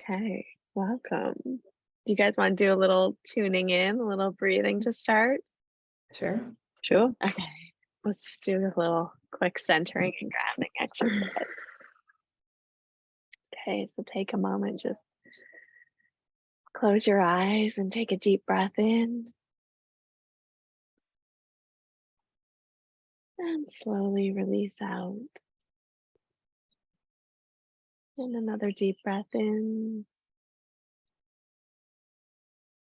Okay, welcome. Do you guys want to do a little tuning in, a little breathing to start? Sure. Sure. Okay, let's do a little quick centering and grounding exercise. Okay, so take a moment, just close your eyes and take a deep breath in. And slowly release out. And another deep breath in.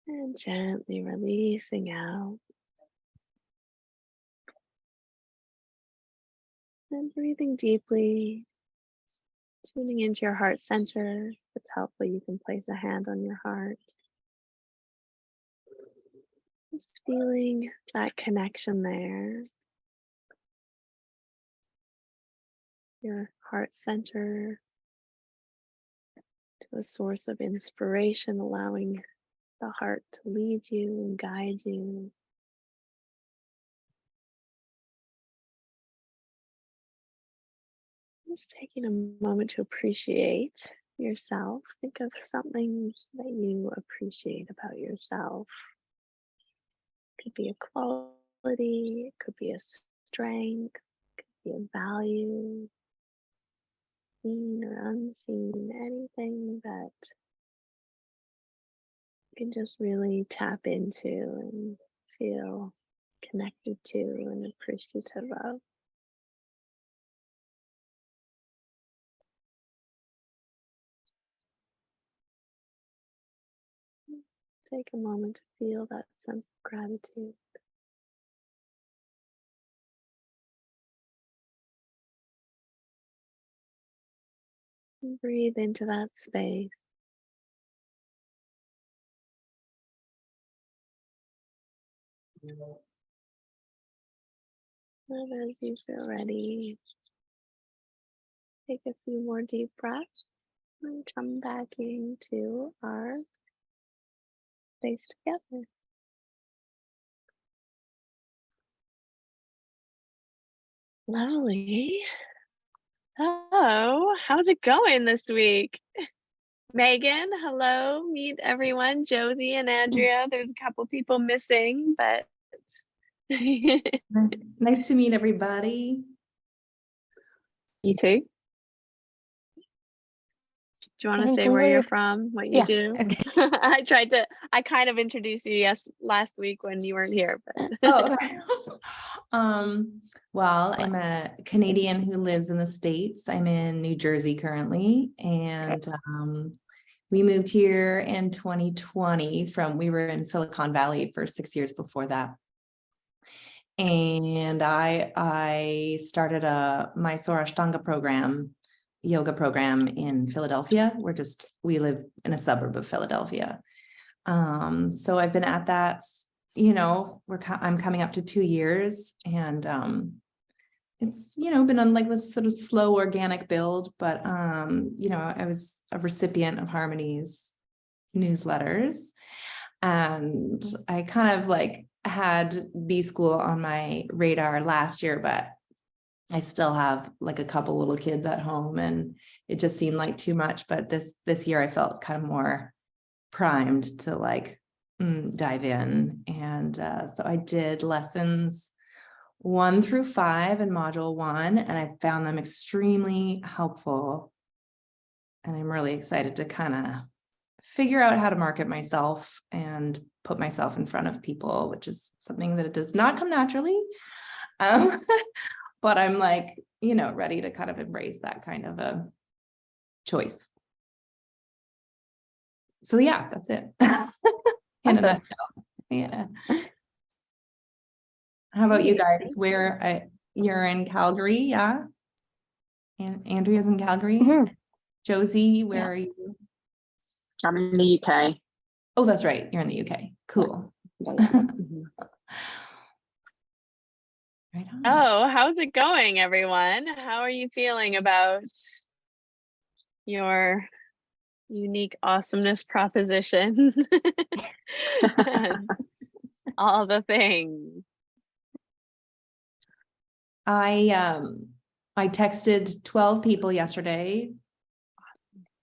And gently releasing out. And breathing deeply, tuning into your heart center. If it's helpful, you can place a hand on your heart. Just feeling that connection there. Your heart center to a source of inspiration, allowing the heart to lead you and guide you. Just taking a moment to appreciate yourself. Think of something that you appreciate about yourself. It could be a quality, it could be a strength, it could be a value, seen or unseen, anything that you can just really tap into and feel connected to and appreciative of. Take a moment to feel that sense of gratitude. And breathe into that space. And as you feel ready, take a few more deep breaths and come back into our space together. Lovely. Oh, how's it going this week? Megan, hello. Meet everyone. Josie and Andrea. There's a couple people missing, but Nice to meet everybody. You too. do you want I to think say we where you're were- from, what you Yeah. do? I kind of introduced you last week when you weren't here, but Oh, okay. Well, I'm a Canadian who lives in the States. I'm in New Jersey currently, and we moved here in 2020 we were in Silicon Valley for 6 years before that. And I started a Mysore Ashtanga yoga program in Philadelphia. We live in a suburb of Philadelphia. So I've been at that, I'm coming up to 2 years, and it's, been on like this sort of slow organic build, but, I was a recipient of Harmony's newsletters, and I kind of like had B school on my radar last year, but I still have like a couple little kids at home, and it just seemed like too much. But this year I felt kind of more primed to like dive in. And so I did lessons 1 through 5 in module 1, and I found them extremely helpful. And I'm really excited to kind of figure out how to market myself and put myself in front of people, which is something that does not come naturally. But I'm like, ready to kind of embrace that kind of a choice. So yeah, that's it. In a nutshell. Yeah. How about you guys? You're in Calgary, yeah? And Andrea's in Calgary. Mhm. Josie, where are you? I'm in the UK. Oh, that's right. You're in the UK. Cool. Mhm. Right on. oh, how's it going, everyone? How are you feeling about your unique awesomeness proposition? And all the things. I texted 12 people yesterday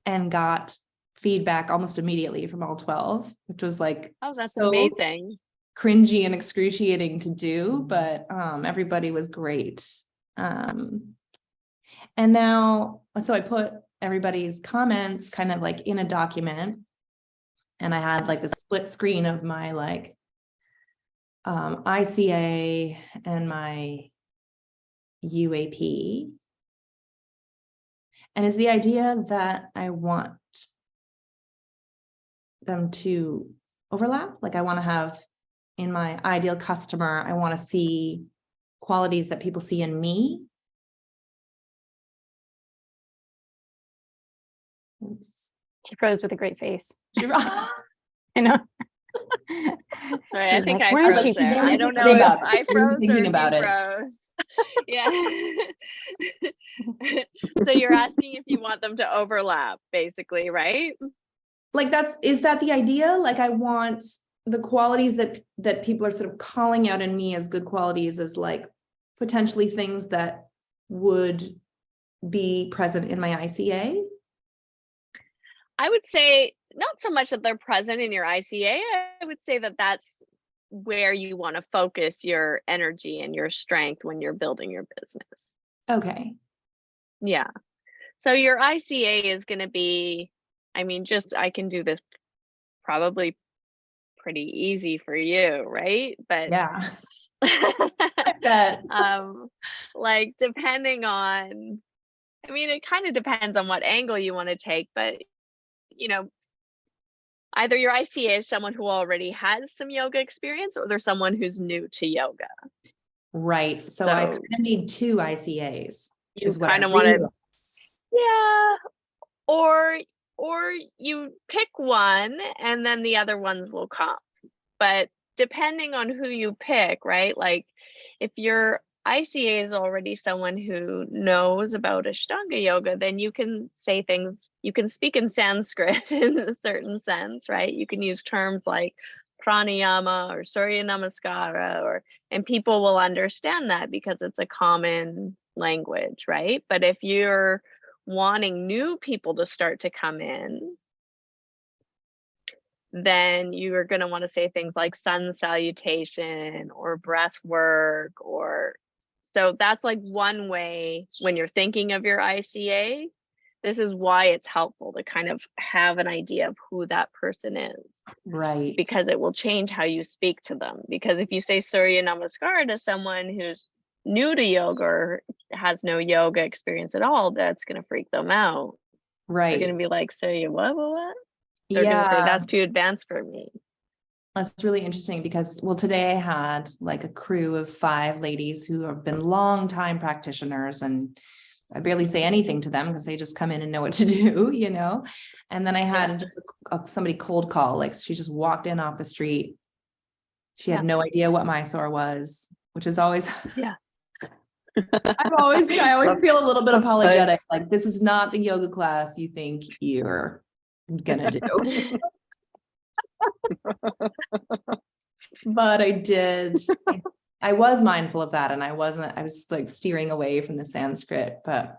and got feedback almost immediately from all 12, which was like, Oh, that's so amazing. cringy and excruciating to do, but everybody was great. And now, so I put everybody's comments kind of like in a document, and I had like a split screen of my like ICA and my UAP. And is the idea that I want them to overlap? Like I want to have in my ideal customer, I want to see qualities that people see in me. Oops. She froze with a great face. I I know. Sorry, I She's think like, I where is froze she? there. I don't know Thinking if about it. I froze or Thinking if about you it. froze. Yeah. So you're asking if you want them to overlap, basically, right? Like is that the idea? Like I want the qualities that people are sort of calling out in me as good qualities as like potentially things that would be present in my ICA. I would say not so much that they're present in your ICA. I would say that that's where you want to focus your energy and your strength when you're building your business. Okay. Yeah. So your ICA is going to be, I mean, I can do this probably pretty easy for you, right? But Yeah. I bet. like depending on, I mean, it kind of depends on what angle you want to take, but you know, either your ICA is someone who already has some yoga experience or there's someone who's new to yoga. Right. So I kind of need 2 ICAs. You Is what kind I of want to, realized. yeah, or you pick one and then the other ones will come. But depending on who you pick, right? Like if your ICA is already someone who knows about Ashtanga yoga, then you can say things, you can speak in Sanskrit in a certain sense, right? You can use terms like pranayama or Surya Namaskara, and people will understand that because it's a common language, right? But if you're wanting new people to start to come in, then you are going to want to say things like sun salutation or breath work, or so that's like one way when you're thinking of your ICA. This is why it's helpful to kind of have an idea of who that person is. Right. Because it will change how you speak to them. Because if you say Surya Namaskar to someone who's new to yoga or has no yoga experience at all, that's going to freak them out. Right. They're going to be like, Surya, what? They're going to say, that's too advanced for me. That's really interesting because, well, today I had like a crew of 5 ladies who have been long time practitioners, and I barely say anything to them because they just come in and know what to do, you know? And then I had just somebody cold call, like she just walked in off the street. She had no idea what Mysore was, which is always, I always feel a little bit apologetic. Like, this is not the yoga class you think you're gonna do. But I was mindful of that, and I was like steering away from the Sanskrit. But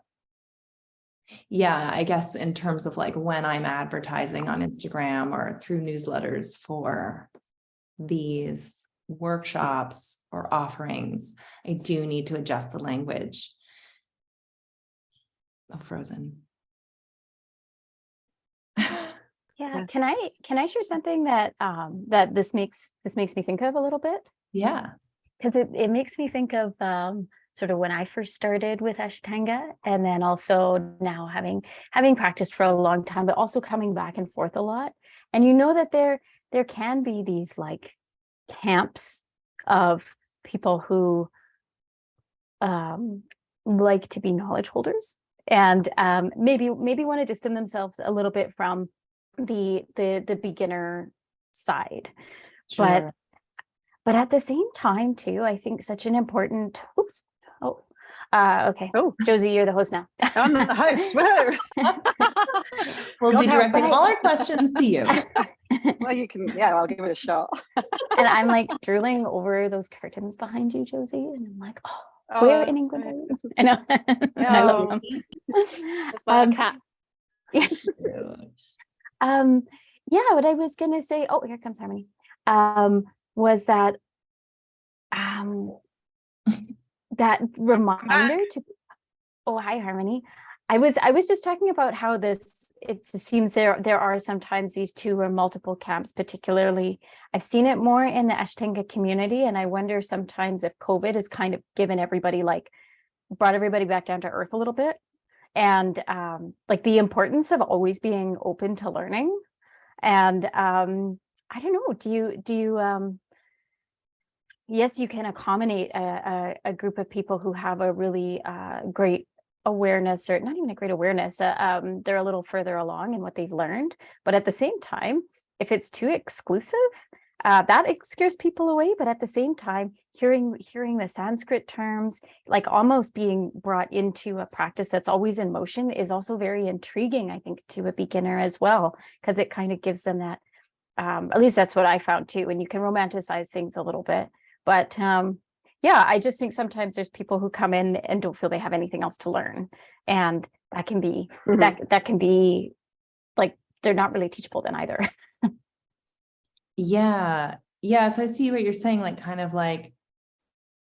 yeah, I guess in terms of like when I'm advertising on Instagram or through newsletters for these workshops or offerings, I do need to adjust the language. Oh, frozen. Yeah. Can I share something that that this makes me think of a little bit? Yeah. Because it makes me think of sort of when I first started with Ashtanga, and then also now having practiced for a long time, but also coming back and forth a lot. And you know that there can be these like camps of people who like to be knowledge holders and maybe want to distance themselves a little bit from the beginner side. Sure. But at the same time too, I think such an important okay. Oh, Josie, you're the host now. I'm the host. Whoa. We'll be God, how directing funny. all our questions to you. Well, you can, I'll give it a shot. And I'm like drooling over those curtains behind you, Josie. And I'm like, Oh, where in England are you? I know. I love them. Just like a cat. Yeah. Yeah, what I was gonna say, oh, here comes Harmony. Was that um that reminder to, oh, hi, Harmony. I was just talking about how this, it just seems there are sometimes these two or multiple camps, particularly I've seen it more in the Ashtanga community, and I wonder sometimes if COVID has kind of given everybody, like, brought everybody back down to earth a little bit, and like the importance of always being open to learning. And I don't know, do you yes, you can accommodate a group of people who have a really great awareness, or not even a great awareness, they're a little further along in what they've learned. But at the same time, if it's too exclusive, that scares people away. But at the same time, hearing the Sanskrit terms, like almost being brought into a practice that's always in motion, is also very intriguing, I think, to a beginner as well, because it kind of gives them that, at least that's what I found too, and you can romanticize things a little bit. But yeah, I just think sometimes there's people who come in and don't feel they have anything else to learn. And that can be, that can be like, they're not really teachable then either. Yeah. Yeah. So I see what you're saying, like kind of like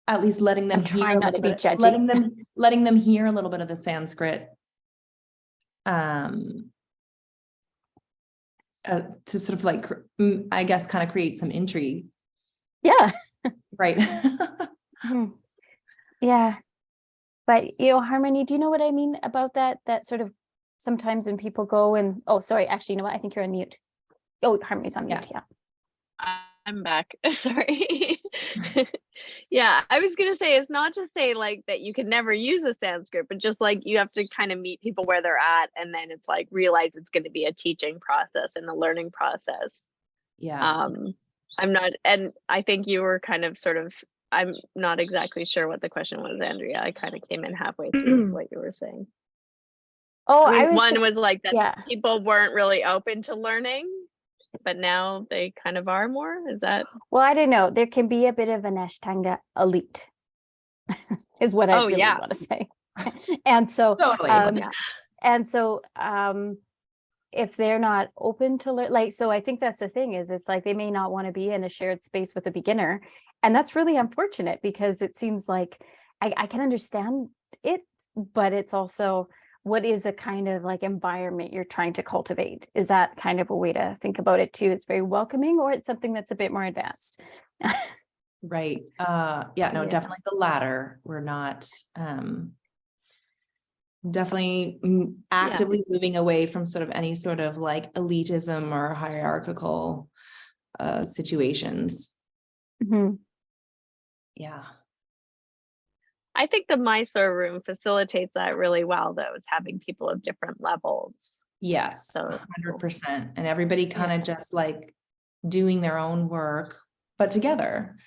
at least letting them I'm hear trying a not to little be bit, judgy. letting them hear a little bit of the Sanskrit. To sort of like, I guess, kind of create some intrigue. Yeah. Right. Mhm. Yeah. But, you know, Harmony, do you know what I mean about that? That sort of sometimes when people go and, oh, sorry, actually, you know what? I think you're on mute. Oh, Harmony's on mute. Yeah. I'm back. Sorry. Yeah, I was gonna say, it's not to say like that you could never use a Sanskrit, but just like you have to kind of meet people where they're at, and then it's like realize it's going to be a teaching process and a learning process. Yeah. I'm not, and I think you were kind of sort of, I'm not exactly sure what the question was, Andrea. I kind of came in halfway through what you were saying. Oh, I mean, I was one just, was like that yeah. people weren't really open to learning, but now they kind of are more. Is that? Well, I don't know. There can be a bit of an Ashtanga elite, is what I Oh, really yeah. want to say. And so, Totally. Yeah. and so, if they're not open to learn, like, so I think that's the thing, is it's like they may not want to be in a shared space with a beginner. And that's really unfortunate, because it seems like I can understand it, but it's also, what is a kind of like environment you're trying to cultivate? Is that kind of a way to think about it too? It's very welcoming, or it's something that's a bit more advanced. Right. Yeah, no, Yeah. definitely the latter. We're not, definitely actively moving away from sort of any sort of like elitism or hierarchical situations. Mhm. Yeah. I think the Mysore room facilitates that really well, though, is having people of different levels. Yes, So 100%. And everybody kind of just like doing their own work, but together.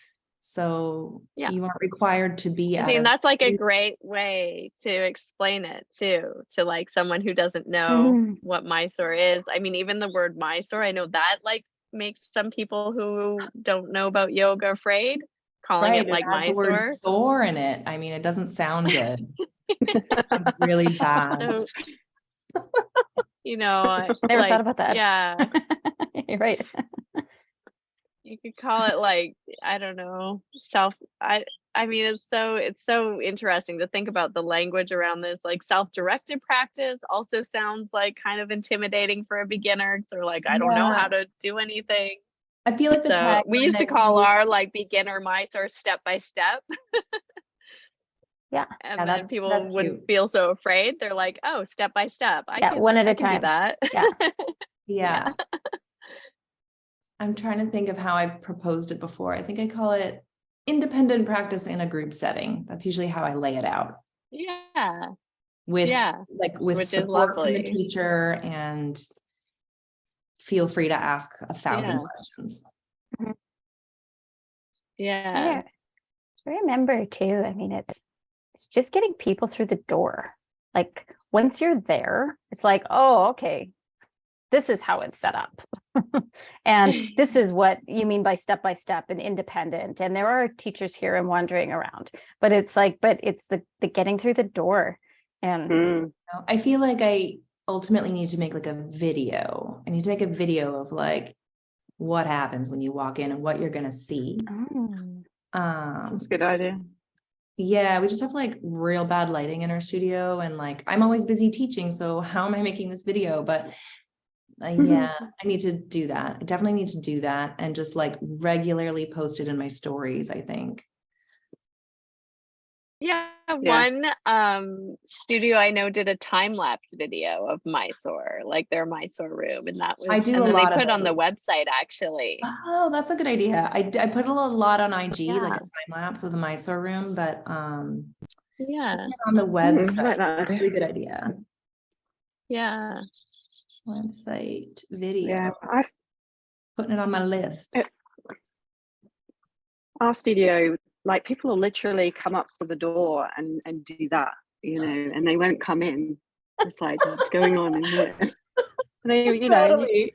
So Yeah. you aren't required to be I at mean, a that's like a great way to explain it too, to like someone who doesn't know Mhm. what Mysore is. I mean, even the word Mysore, I know that like makes some people who don't know about yoga afraid, calling right. it It like has the word Mysore. sore in it. I mean, it doesn't sound good. It sounds really bad. So, you know, Never thought like, about that. yeah, You're right. you could call it like, I don't know, I mean, it's so interesting to think about the language around this. Like self-directed practice also sounds like kind of intimidating for a beginner. So they're like, I don't know how to do anything. I feel like the So we used to call tagline our like beginner Mysore step by step. Yeah. And Yeah, then people that's wouldn't cute. feel so afraid. They're like, oh, step by step. Yeah, one at a I can do time. that. Yeah. Yeah. I'm trying to think of how I proposed it before. I think I call it independent practice in a group setting. That's usually how I lay it out. Yeah. With Yeah. like with Which is support from the lovely. teacher, and feel free to ask 1,000 questions. Yeah. I remember too, I mean, it's just getting people through the door. Like once you're there, it's like, oh, okay, this is how it's set up. And this is what you mean by step and independent. And there are teachers here and wandering around, but it's like, but it's the getting through the door. And I feel like I ultimately need to make like a video I need to make a video of like what happens when you walk in and what you're gonna see. Oh. That's a good idea. Yeah, we just have like real bad lighting in our studio, and like I'm always busy teaching, so how am I making this video? But yeah, I need to do that. I definitely need to do that and just like regularly post it in my stories, I think. Yeah, Yeah. one studio I know did a time lapse video of Mysore, like their Mysore room, and that was, I do and a then they lot of put on the those. website actually. Oh, that's a good idea. I put a lot on IG, like Yeah. a time lapse of the Mysore room, but Yeah, on the I website, like that idea. really good idea. yeah. Website video, Yeah, putting it on my list. our studio, like people will literally come up to the door and do that, you know, and they won't come in. It's like, what's going on in here? And they, you know, Totally.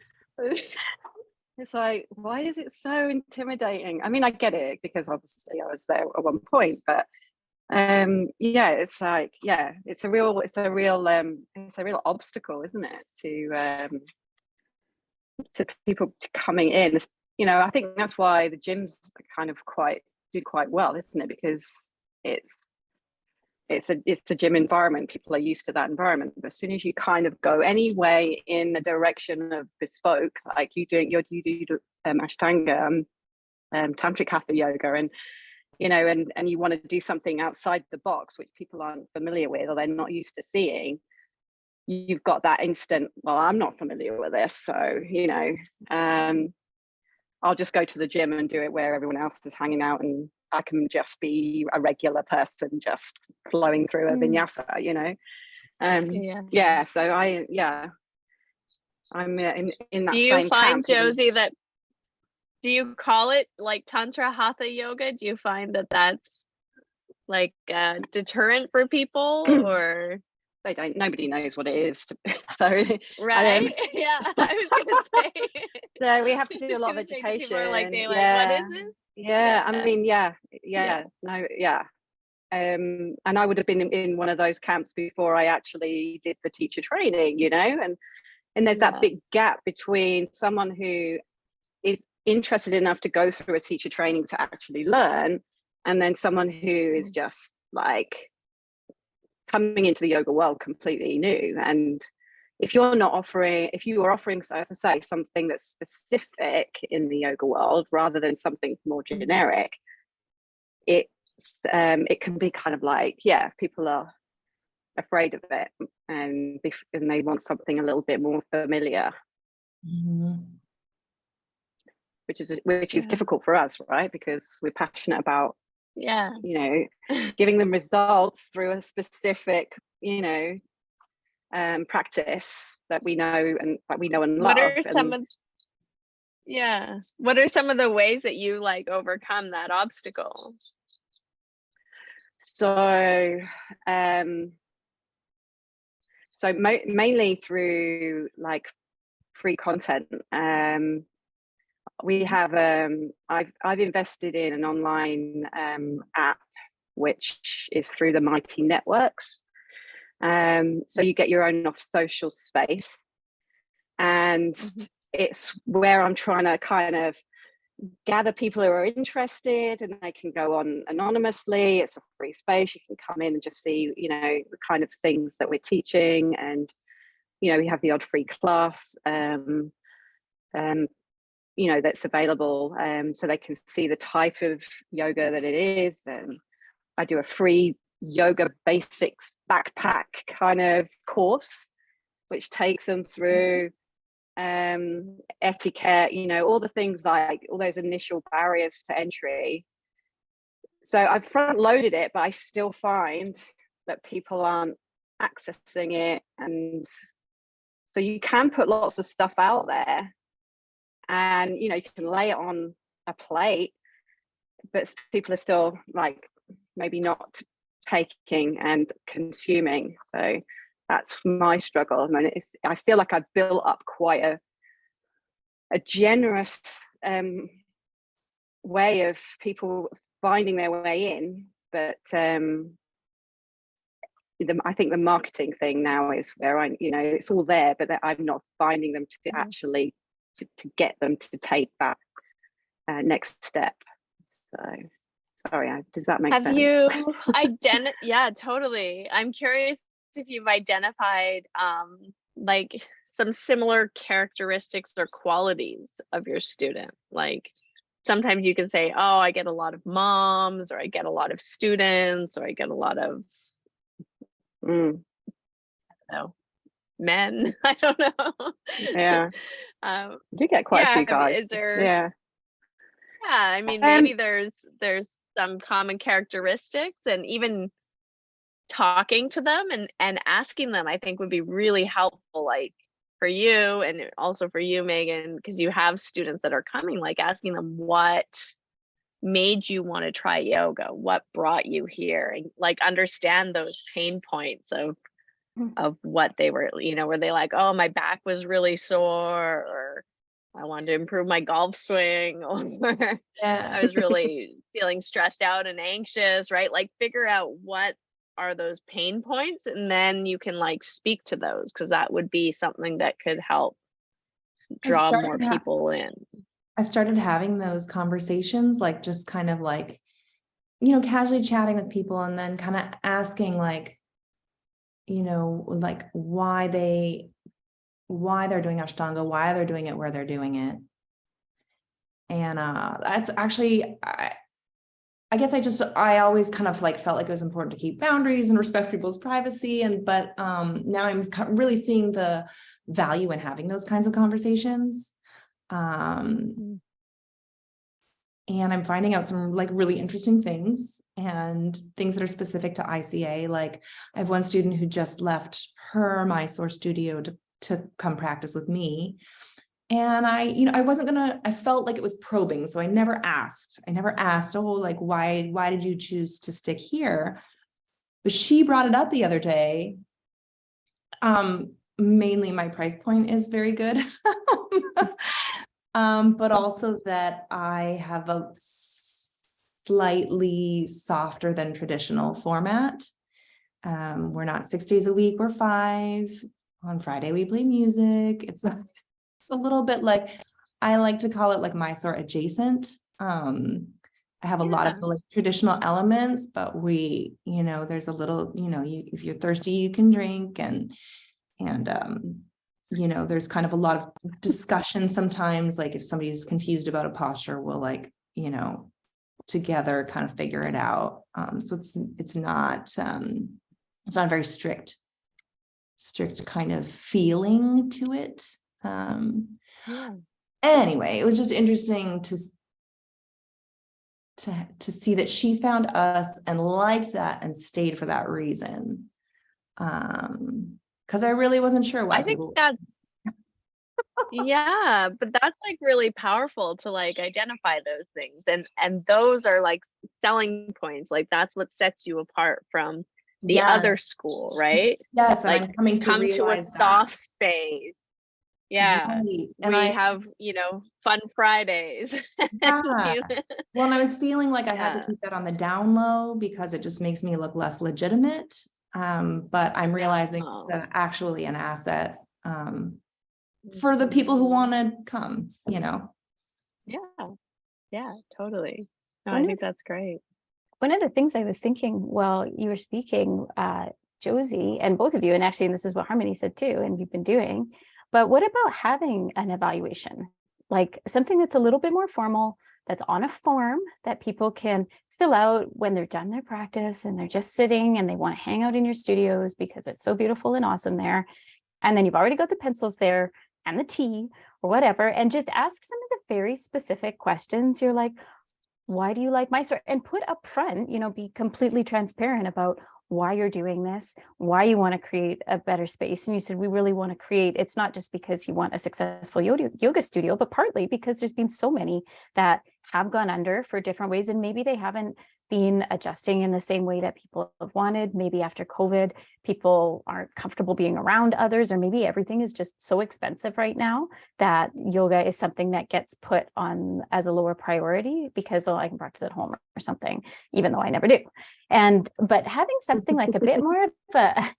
it's like, why is it so intimidating? I mean, I get it because obviously I was there at one point, but yeah, it's like, yeah, it's a real obstacle, isn't it, to people coming in. You know, I think that's why the gyms kind of did quite well, isn't it? Because it's a gym environment. People are used to that environment. But as soon as you kind of go any way in the direction of bespoke, like you do Ashtanga, tantric hatha yoga, and you know, and you want to do something outside the box, which people aren't familiar with or they're not used to seeing, you've got that instant, well, I'm not familiar with this, so you know, I'll just go to the gym and do it where everyone else is hanging out, and I can just be a regular person just flowing through a vinyasa, you know. Yeah. So I'm in that Do you same find, camp. Josie, that, do you call it like Tantra Hatha Yoga? Do you find that that's like a deterrent for people, or? They don't, nobody knows what it is. So, Right? Yeah, I was gonna say. so we have to do a I was lot of gonna say, 'cause education. people are like, they like, what Yeah. is this? Yeah. I mean, Yeah. no, yeah. And I would have been in one of those camps before I actually did the teacher training, you know, and there's that Yeah. big gap between someone who is interested enough to go through a teacher training to actually learn, and then someone who is just like coming into the yoga world completely new. And if you are offering, so as I say, something that's specific in the yoga world rather than something more generic, it can be kind of like, yeah, people are afraid of it, and they want something a little bit more familiar, which is difficult for us, right? Because we're passionate about, Yeah. you know, giving them results through a specific, you know, practice that we know and What love. are some of, yeah, what are some of the ways that you like overcome that obstacle? So mainly through like free content. We have I've invested in an online app which is through the Mighty Networks. So you get your own social space, and it's where I'm trying to kind of gather people who are interested, and they can go on anonymously. It's a free space. You can come in and just see, you know, the kind of things that we're teaching, and you know, we have the odd free class, you know, that's available, so they can see the type of yoga that it is. And I do a free yoga basics backpack kind of course, which takes them through etiquette, you know, all the things, like all those initial barriers to entry. So I've front loaded it, but I still find that people aren't accessing it. And so you can put lots of stuff out there, and you know, you can lay it on a plate, but people are still like maybe not taking and consuming. So that's my struggle. I mean, I feel like I've built up quite a generous way of people finding their way in, but I think the marketing thing now is where it's all there, but that I'm not finding them to actually to get them to take that next step. So sorry, does that make sense? Have you yeah, totally. I'm curious if you've identified like some similar characteristics or qualities of your student. Like sometimes you can say, oh, I get a lot of moms, or I get a lot of students, or I get a lot of I don't know, men. I don't know. Yeah. I do get quite a few guys. Is there, yeah. I mean, maybe there's some common characteristics, and even talking to them and asking them, I think would be really helpful, like for you and also for you, Megan, because you have students that are coming, like asking them what made you want to try yoga, what brought you here, and like understand those pain points of what they were, were they like, oh, my back was really sore, or I wanted to improve my golf swing, or I was really feeling stressed out and anxious, right? Like figure out what are those pain points, and then you can like speak to those, because that would be something that could help draw more people in. I started having those conversations, like just kind of like, casually chatting with people, and then kind of asking like, like why they're doing Ashtanga, why they're doing it, where they're doing it. And that's actually, I guess I always kind of like felt like it was important to keep boundaries and respect people's privacy. But now I'm really seeing the value in having those kinds of conversations. And I'm finding out some like really interesting things, and things that are specific to ICA. Like I have one student who just left her Mysore studio to come practice with me. And I felt like it was probing. So I never asked, oh, like, why did you choose to stick here? But she brought it up the other day. Mainly my price point is very good. But also that I have a slightly softer than traditional format. We're not 6 days a week, we're 5. On Friday, we play music. It's a little bit like, I like to call it like Mysore adjacent. I have a lot of the like traditional elements, but there's a little, if you're thirsty, you can drink, and there's kind of a lot of discussion sometimes. Like if somebody's confused about a posture, we'll like, together kind of figure it out. So it's not a very strict kind of feeling to it. Anyway, it was just interesting to see that she found us and liked that and stayed for that reason. Because I really wasn't sure why. I think that's but that's like really powerful to like identify those things, and those are like selling points. Like that's what sets you apart from the other school, right? Yes, like and I'm coming to come to a realize soft space. Yeah, right. And we have fun Fridays. Well, and I was feeling like I had to keep that on the down low, because it just makes me look less legitimate. But I'm realizing it's actually an asset for the people who want to come, Yeah, totally. No, I think that's great. One of the things I was thinking while you were speaking, Josie, and both of you, and actually this is what Harmony said too, and you've been doing, but what about having an evaluation? Like something that's a little bit more formal, that's on a form that people can fill out when they're done their practice and they're just sitting and they want to hang out in your studios because it's so beautiful and awesome there. And then you've already got the pencils there and the tea or whatever, and just ask some of the very specific questions. You're like, why do you like Mysore? And put up front, be completely transparent about why you're doing this, why you want to create a better space. And you said, we really want to create, it's not just because you want a successful yoga studio, but partly because there's been so many that have gone under for different ways. And maybe they haven't been adjusting in the same way that people have wanted. Maybe after COVID, people aren't comfortable being around others, or maybe everything is just so expensive right now that yoga is something that gets put on as a lower priority because, oh, I can practice at home or something, even though I never do. But having something like a bit more of a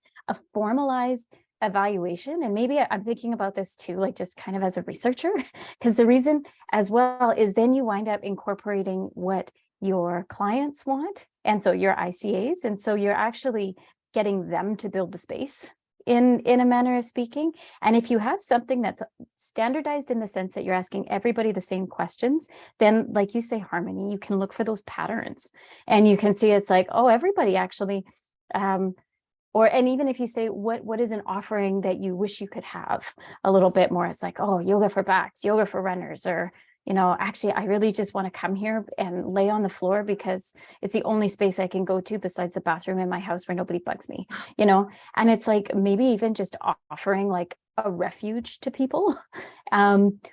formalized evaluation, and maybe I'm thinking about this too, like just kind of as a researcher, because the reason as well is then you wind up incorporating what your clients want, and so your ICAs, and so you're actually getting them to build the space in a manner of speaking. And if you have something that's standardized in the sense that you're asking everybody the same questions, then like you say, Harmony, you can look for those patterns and you can see it's like, oh, everybody actually and even if you say what is an offering that you wish you could have a little bit more, it's like, oh, yoga for backs, yoga for runners, or actually, I really just want to come here and lay on the floor because it's the only space I can go to besides the bathroom in my house where nobody bugs me, and it's like maybe even just offering like a refuge to people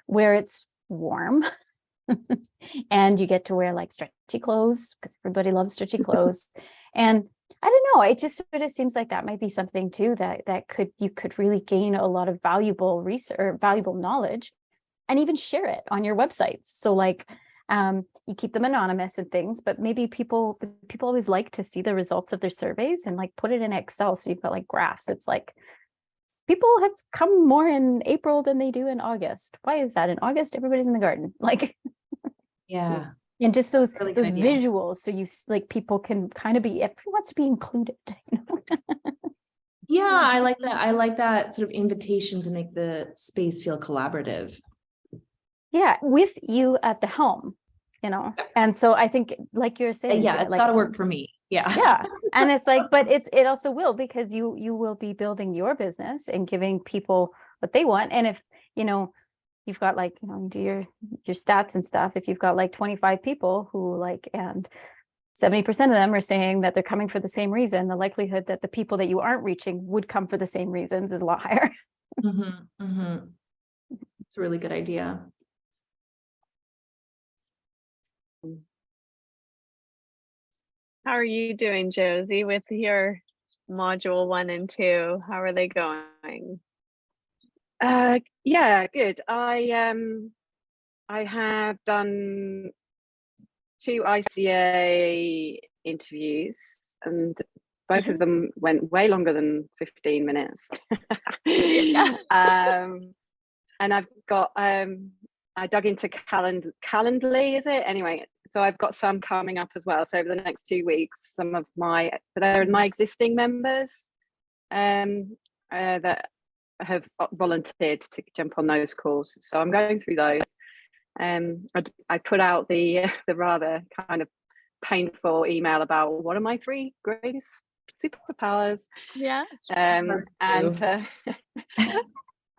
where it's warm and you get to wear like stretchy clothes because everybody loves stretchy clothes. And I don't know, it just sort of seems like that might be something too that you could really gain a lot of valuable research or valuable knowledge and even share it on your websites. So like you keep them anonymous and things, but maybe people always like to see the results of their surveys and like put it in Excel. So you've got like graphs. It's like people have come more in April than they do in August. Why is that? In August, everybody's in the garden. Like, Yeah. and just those Really good idea. visuals. So you like people can kind of everyone wants to be included. Yeah, I like that. I like that sort of invitation to make the space feel collaborative. Yeah, with you at the helm, and so I think like you're saying, Yeah, it's like, got to work for me. Yeah. Yeah. And it's like, but it also will, because you will be building your business and giving people what they want. And if, you've got like, you do your stats and stuff. If you've got like 25 people who like, and 70% of them are saying that they're coming for the same reason, the likelihood that the people that you aren't reaching would come for the same reasons is a lot higher. It's a really good idea. How are you doing, Josie, with your module 1 and 2? How are they going? Yeah, good. I have done 2 ICA interviews, and both of them went way longer than 15 minutes. And I've got I dug into Calendly, is it? Anyway, so I've got some coming up as well. So over the next 2 weeks, they're my existing members that have volunteered to jump on those calls. So I'm going through those. I put out the rather kind of painful email about what are my 3 greatest superpowers. Yeah. And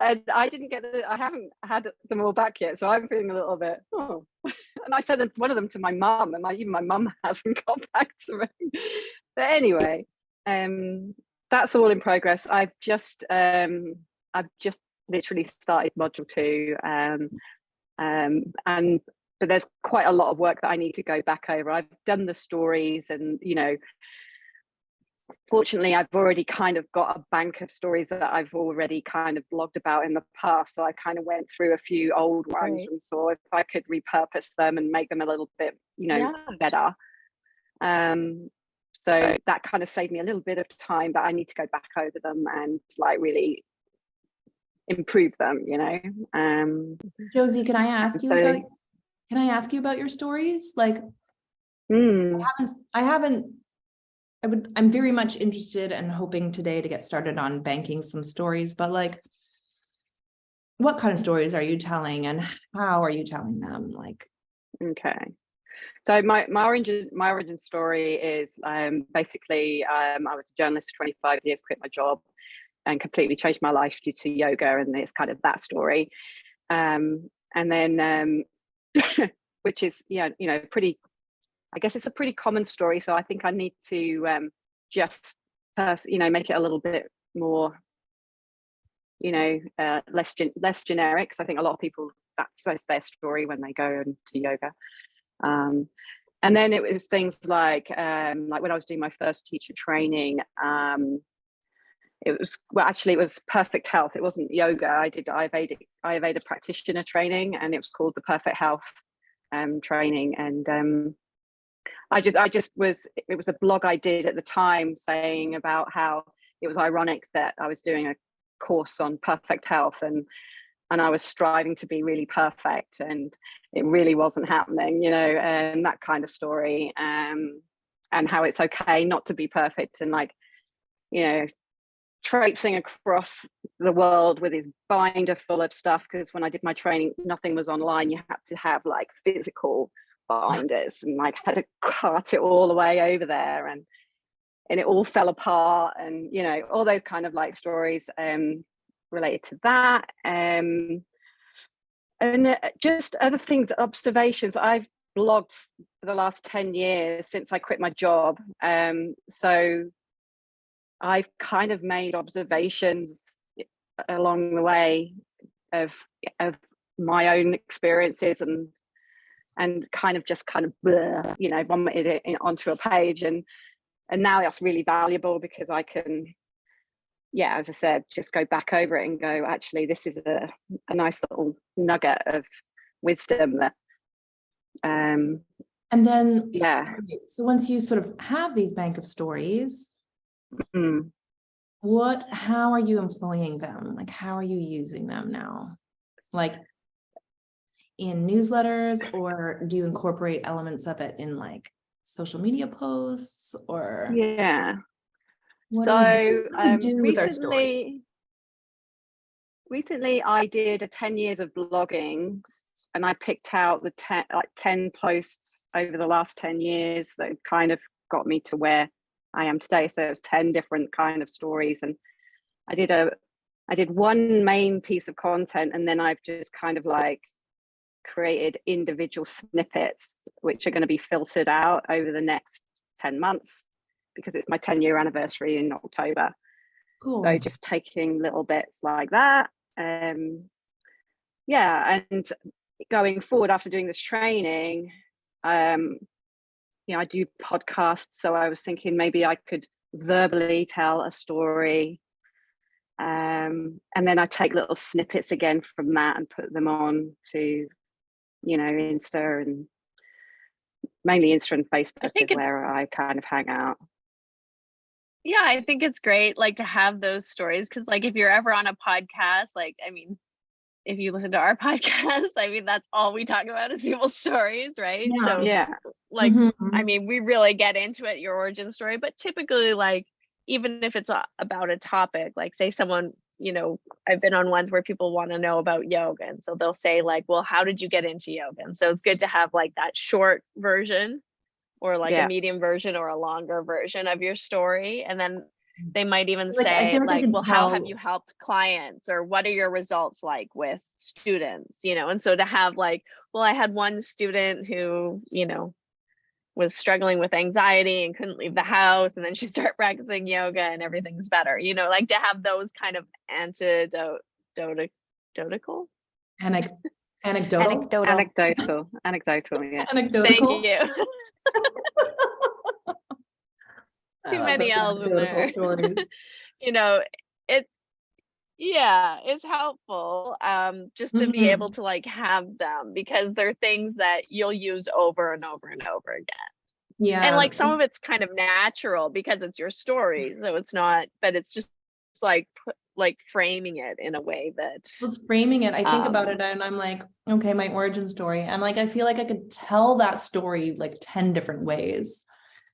and I haven't had them all back yet, so I'm feeling a little bit, and I sent one of them to my mum, and even my mum hasn't got back to me. But anyway, that's all in progress. I've just literally started module 2, but there's quite a lot of work that I need to go back over. I've done the stories, and fortunately, I've already kind of got a bank of stories that I've already kind of blogged about in the past. So I kind of went through a few old ones and saw if I could repurpose them and make them a little bit, better. So that kind of saved me a little bit of time, but I need to go back over them and like really improve them, Josie, can I ask you about your stories? Like, I'm very much interested and hoping today to get started on banking some stories, but like, what kind of stories are you telling and how are you telling them? Like, okay. So my origin story is basically I was a journalist for 25 years, quit my job and completely changed my life due to yoga, and it's kind of that story. And then which is pretty, I guess it's a pretty common story. So I think I need to just make it a little bit more less generic, because I think a lot of people that's their story when they go into yoga. And then it was things like when I was doing my first teacher training, it was perfect health. It wasn't yoga. I did Ayurveda practitioner training, and it was called the Perfect Health training. And it was a blog I did at the time saying about how it was ironic that I was doing a course on perfect health, and I was striving to be really perfect, and it really wasn't happening, and that kind of story, and how it's okay not to be perfect, and traipsing across the world with his binder full of stuff, because when I did my training, nothing was online. You had to have like physical binders, and had to cart it all the way over there, and it all fell apart, and all those kind of like stories related to that, and just other things, observations. I've blogged for the last 10 years since I quit my job, so I've kind of made observations along the way of my own experiences, and kind of vomited it onto a page, and now that's really valuable, because I can, as I said, just go back over it and go, actually, this is a nice little nugget of wisdom that And then yeah. okay, so once you sort of have these bank of stories, Mm. how are you employing them? Like, how are you using them now? Like in newsletters, or do you incorporate elements of it in like social media posts, or Yeah. what So do we do with our story? recently I did a 10 years of blogging, and I picked out the 10 posts over the last 10 years that kind of got me to where I am today. So it was 10 different kind of stories, and I did one main piece of content, and then I've just kind of like created individual snippets which are going to be filtered out over the next 10 months, because it's my 10-year anniversary in October. Cool. So just taking little bits like that. And going forward after doing this training, I do podcasts. So I was thinking maybe I could verbally tell a story. And then I take little snippets again from that and put them on to, Insta, and mainly Insta and Facebook is where I kind of hang out. Yeah, I think it's great, like, to have those stories, because like if you're ever on a podcast, like, I mean, if you listen to our podcast, I mean, that's all we talk about is people's stories, right? Yeah. So Yeah. like, Mhm. I mean, we really get into it, your origin story, but typically, like, even if it's about a topic, like say someone, I've been on ones where people want to know about yoga, and so they'll say like, well, how did you get into yoga? And so it's good to have like that short version, or like a medium version, or a longer version of your story. And then they might even Like, I say feel like I like, can well, how have tell- you helped clients, or what are your results like with students? And so to have like, well, I had one student who, was struggling with anxiety and couldn't leave the house, and then she started practicing yoga and everything's better, like to have those kind of anecdotal. Anecdotal. Anecdotal. Anecdotal, yeah. Anecdotal. Thank you. Too many L's in there. Stories. It's helpful just to be able to like have them, because they're things that you'll use over and over and over again. Yeah. And like some of it's kind of natural because it's your story, so it's not, but it's just like framing it in a way that was framing it. I think about it and I'm like, okay, my origin story. And like, I feel like I could tell that story like 10 different ways,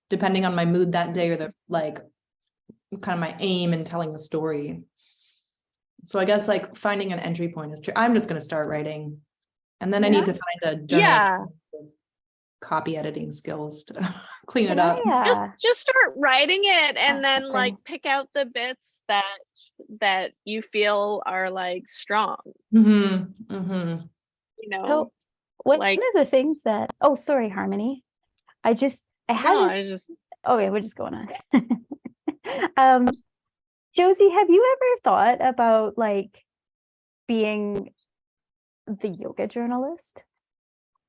depending on my mood that day, or the like kind of my aim in telling the story. So I guess like finding an entry point is true. I'm just going to start writing, and then I need to find a journalist with copy editing skills to clean it up. Just start writing it, and then like pick out the bits that you feel are like strong. So one of the things that, oh, sorry, Harmony. Okay, we're just going on. Josie, have you ever thought about like being the yoga journalist?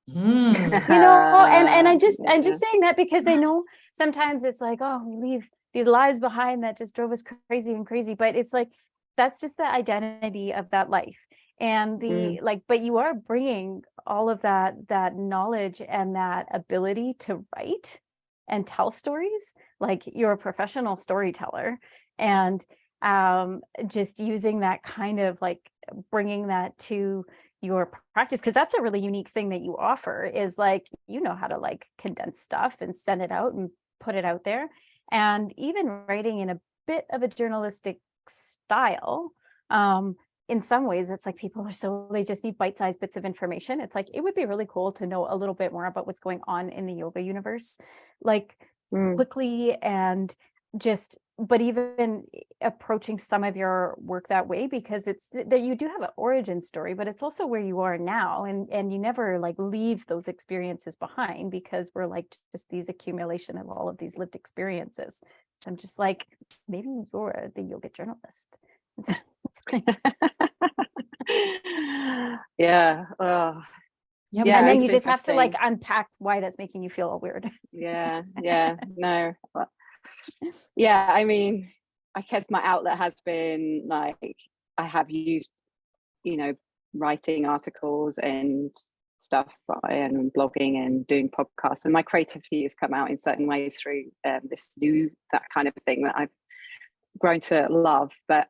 Mm. You know, and I'm Yeah. just saying that because I know sometimes it's like, oh, we leave these lives behind that just drove us crazy and crazy, but it's like that's just the identity of that life. And the like, but you are bringing all of that knowledge and that ability to write and tell stories. Like you're a professional storyteller, and just using that kind of like bringing that to your practice, because that's a really unique thing that you offer, is like you know how to like condense stuff and send it out and put it out there. And even writing in a bit of a journalistic style, in some ways it's like people are so, they just need bite-sized bits of information. It's like it would be really cool to know a little bit more about what's going on in the yoga universe, like quickly, and just, but even approaching some of your work that way, because it's that you do have an origin story, but it's also where you are now, and you never like leave those experiences behind, because we're like just these accumulation of all of these lived experiences. So I'm just like, maybe you're the yoga journalist. Yeah. Oh, Yeah, yeah. And then it's you just have to like interesting. unpack why that's making you feel all weird. Yeah. No. But, yeah. I mean, I guess my outlet has been like, I have used, you know, writing articles and stuff, and blogging and doing podcasts, and my creativity has come out in certain ways through that kind of thing that I've grown to love. But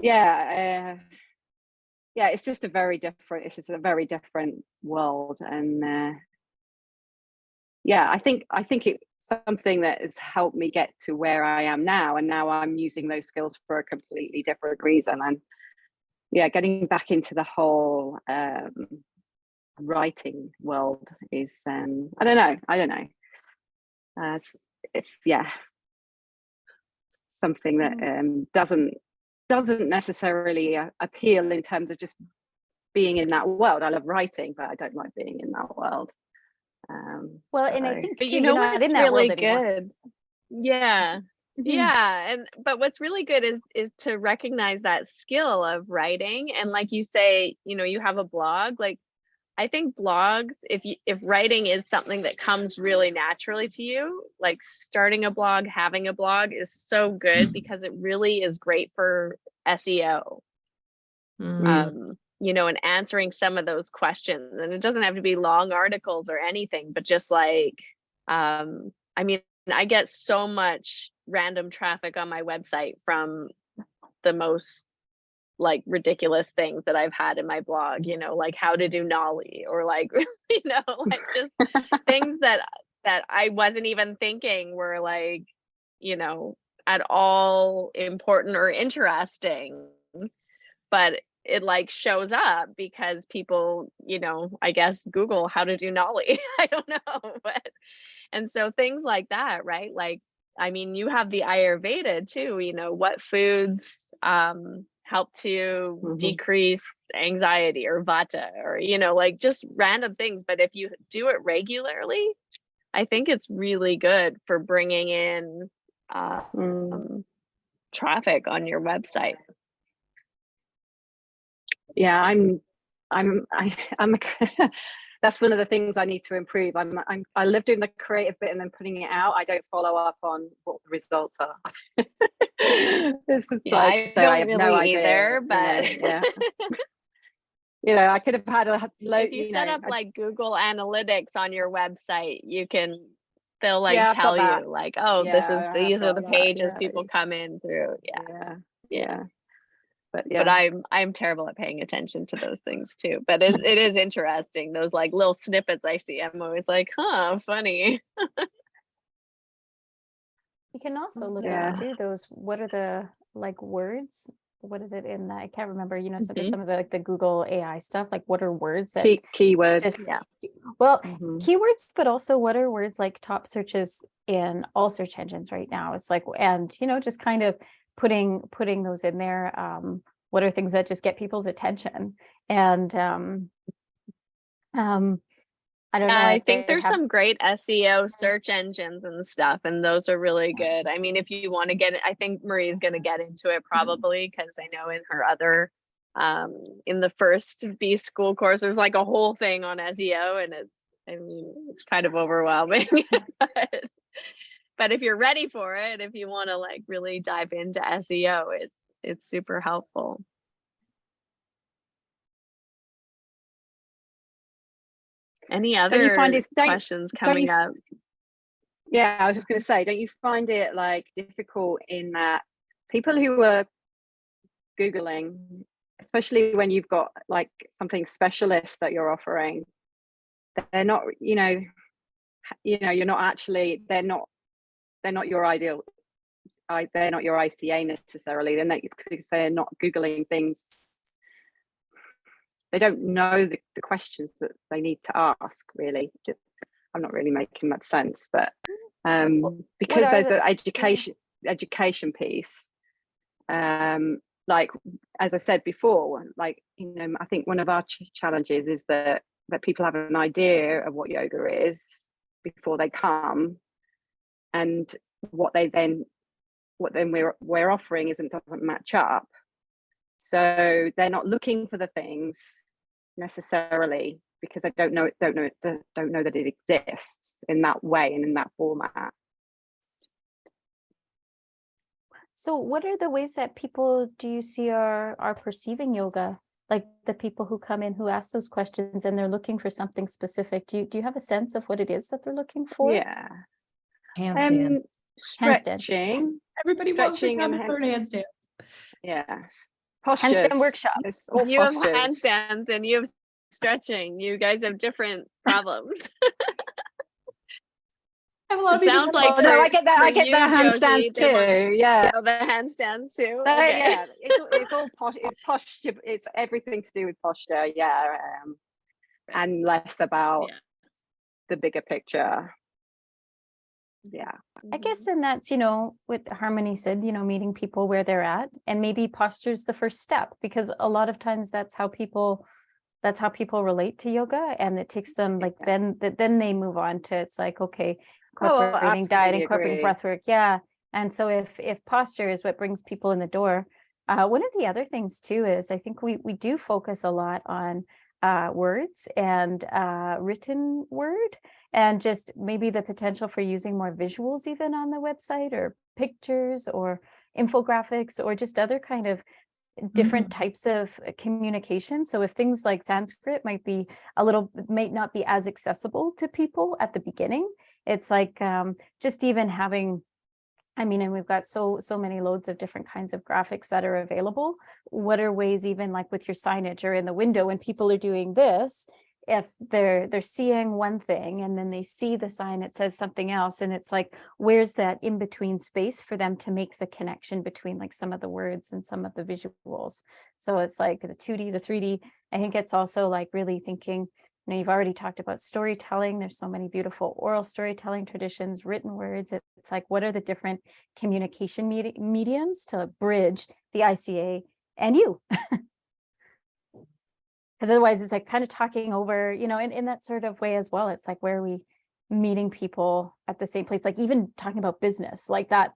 yeah, it's just a very different world. And yeah, I think it's something that has helped me get to where I am now, and now I'm using those skills for a completely different reason. And yeah, getting back into the whole writing world is I don't know, it's yeah, something that doesn't necessarily appeal in terms of just being in that world. I love writing, but I don't like being in that world. Well, and I think But too, you you're know not what's in that really world anymore. good? Yeah. Mhm. Yeah. And but what's really good is to recognize that skill of writing. And like you say, you know, you have a blog. Like I think blogs, if writing is something that comes really naturally to you, like starting a blog, having a blog is so good, because it really is great for SEO. You know, and answering some of those questions. And it doesn't have to be long articles or anything, but just like, I mean, I get so much random traffic on my website from the most like ridiculous things that I've had in my blog, you know, like how to do nollie, or like, you know, like just things that I wasn't even thinking were like, you know, at all important or interesting, but it like shows up because people, you know, I guess Google how to do nollie. I don't know, but and so things like that, right? Like, I mean, you have the Ayurveda too, you know, what foods help to decrease anxiety, or vata, or, you know, like just random things. But if you do it regularly, I think it's really good for bringing in traffic on your website. Yeah, I'm that's one of the things I need to improve. I live doing the creative bit and then putting it out. I don't follow up on what the results are. This is Yeah, like, I so don't I have really no idea, either, but yeah. You know, I could have had a load, if you set up like Google Analytics on your website, they'll like yeah, I've got tell that. you like, oh, Yeah, I have these are the got that. pages Yeah, people come in through. Yeah. But But yeah, I'm terrible at paying attention to those things too. But it is interesting, those like little snippets I see. I'm always like, huh, funny. You can also look yeah. at too those, what are the like words? What is it in I can't remember, you know, so there's some of the like the Google AI stuff, like what are words that Keywords. just, Yeah. well, keywords, but also what are words like top searches in all search engines right now? It's like, and you know, just kind of putting those in there. What are things that just get people's attention? And I don't know I if think they there's have some great SEO search engines and stuff, and those are really good. I mean, if you want to get it, I think Marie's going to get into it probably, because I know in her other in the first B school course, there's like a whole thing on SEO, and it's kind of overwhelming. But if you're ready for it, if you want to like really dive into SEO, it's super helpful. Any other questions coming up? Yeah, I was just going to say, don't you find it like difficult in that people who are Googling, especially when you've got like something specialist that you're offering, they're not, you're not actually, they're not your ideal, they're not your ICA necessarily. Then because they're not Googling things, they don't know the questions that they need to ask, really. I'm not really making much sense, but because there's an education piece, like as I said before, like I think one of our challenges is that people have an idea of what yoga is before they come, and what we're offering doesn't match up. So they're not looking for the things necessarily because they don't know that it exists in that way and in that format. So what are the ways that people do you see are perceiving yoga? Like the people who come in who ask those questions and they're looking for something specific. Do you have a sense of what it is that they're looking for? Yeah. Handstand. Stretching. Everybody stretching wants to have handstands. Yes. Postures. Handstand workshop. You have handstands and you have stretching. You guys have different problems. Sounds like I get that. I get the handstands too. Yeah. Oh, the handstands too. Okay. Yeah. It's all it's posture. It's everything to do with posture. Yeah. And less about the bigger picture. Yeah. I guess, and that's, what Harmony said, meeting people where they're at, and maybe posture's the first step, because a lot of times that's how people relate to yoga, and it takes them then they move on to, it's like, okay, incorporating diet, incorporating breath work. Yeah. And so if posture is what brings people in the door, one of the other things too is I think we do focus a lot on words and written word, and just maybe the potential for using more visuals even on the website, or pictures or infographics, or just other kind of different types of communication. So if things like Sanskrit might not be as accessible to people at the beginning, it's like just even having, and we've got so many loads of different kinds of graphics that are available. What are ways, even like with your signage or in the window, when people are doing this, if they're seeing one thing and then they see the sign that says something else, and it's like, where's that in between space for them to make the connection between like some of the words and some of the visuals? So it's like the 2D, the 3D. I think it's also like really thinking, you've already talked about storytelling. There's so many beautiful oral storytelling traditions, written words. It's like, what are the different communication mediums to bridge the ICA and you? Because otherwise it's like kind of talking over, in that sort of way as well. It's like, where are we meeting people at the same place? Like even talking about business like that,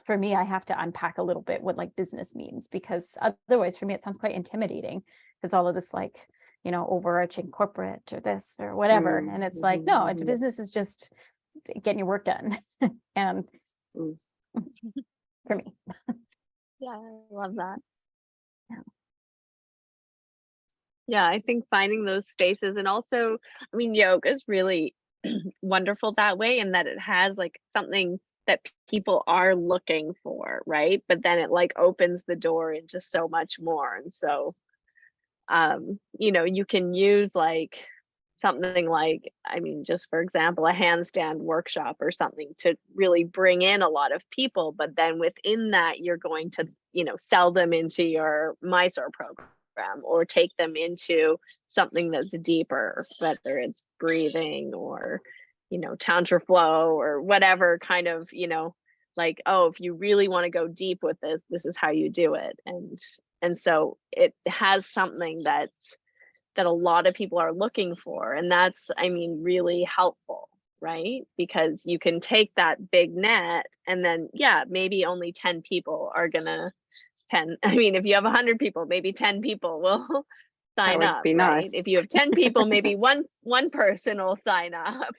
for me, I have to unpack a little bit what like business means, because otherwise for me, it sounds quite intimidating, because all of this like, overarching corporate or this or whatever. And it's like, no, it's business is just getting your work done. And for me. Yeah, I love that. Yeah, I think finding those spaces, and also, yoga is really wonderful that way, in that it has like something that people are looking for, right? But then it like opens the door into so much more. And so, you can use like something like, just for example, a handstand workshop or something to really bring in a lot of people. But then within that, you're going to, sell them into your Mysore program, or take them into something that's deeper, whether it's breathing or, Tantra flow or whatever kind of, like, oh, if you really want to go deep with this, this is how you do it. And so it has something that a lot of people are looking for. And that's, really helpful, right? Because you can take that big net and then, maybe only 10 people are gonna 10, I mean, if you have 100 people, maybe 10 people will sign would up, be right? nice. If you have 10 people, maybe one person will sign up.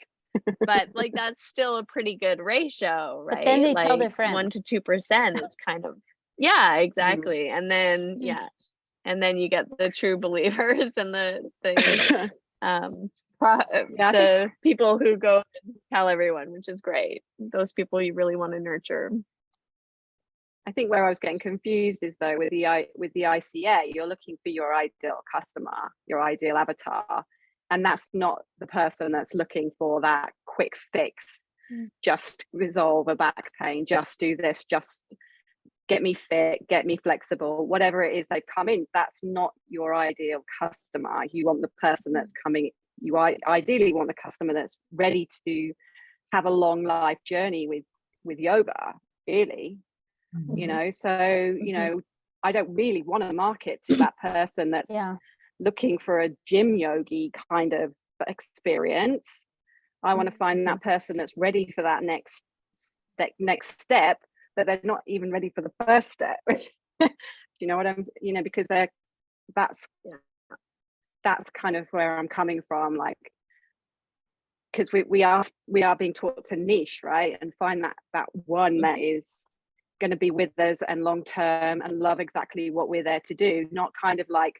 But like that's still a pretty good ratio, right? But then they tell their Like 1 friends. to 2% is kind of, yeah, exactly. And then Mhm. yeah, and then you get the true believers and the Yeah, I the people who go and tell everyone, which is great. Those people you really want to nurture. I think where I was getting confused is though with the ICA, you're looking for your ideal customer, your ideal avatar, and that's not the person that's looking for that quick fix. Just resolve a back pain, just do this, just get me fit, get me flexible, whatever it is they've come in. That's not your ideal customer. You want the person that's coming. You ideally want the customer that's ready to have a long life journey with yoga, really. You know, so you know, I don't really want to market to that person that's looking for a gym yogi kind of experience. I want to find that person that's ready for that next step, but they're not even ready for the first step. Do you know what I'm, you know, because that's kind of where I'm coming from, like, because we are being taught to niche, right, and find that one that is going to be with us and long term and love exactly what we're there to do, not kind of like,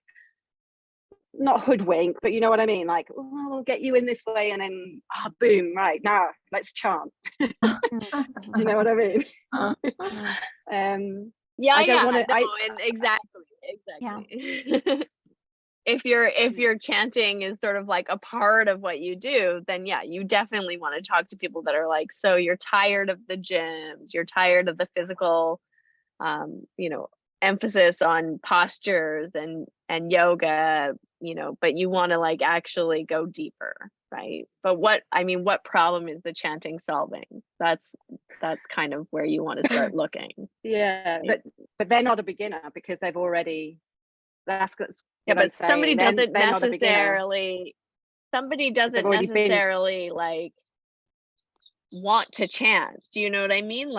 not hoodwink, but you know what I mean, like, oh, we'll get you in this way and then boom, right now let's chant. You know what I mean? Yeah, I don't yeah, want to. no, and exactly. If your chanting is sort of like a part of what you do, then yeah, you definitely want to talk to people that are like, so you're tired of the gyms, you're tired of the physical, you know, emphasis on postures and yoga, you know, but you want to like actually go deeper, right? But what problem is the chanting solving? That's kind of where you want to start looking. Yeah, but they're not a beginner because they've already. That's good. Yeah, but somebody doesn't necessarily like want to chant. Do you know what I mean?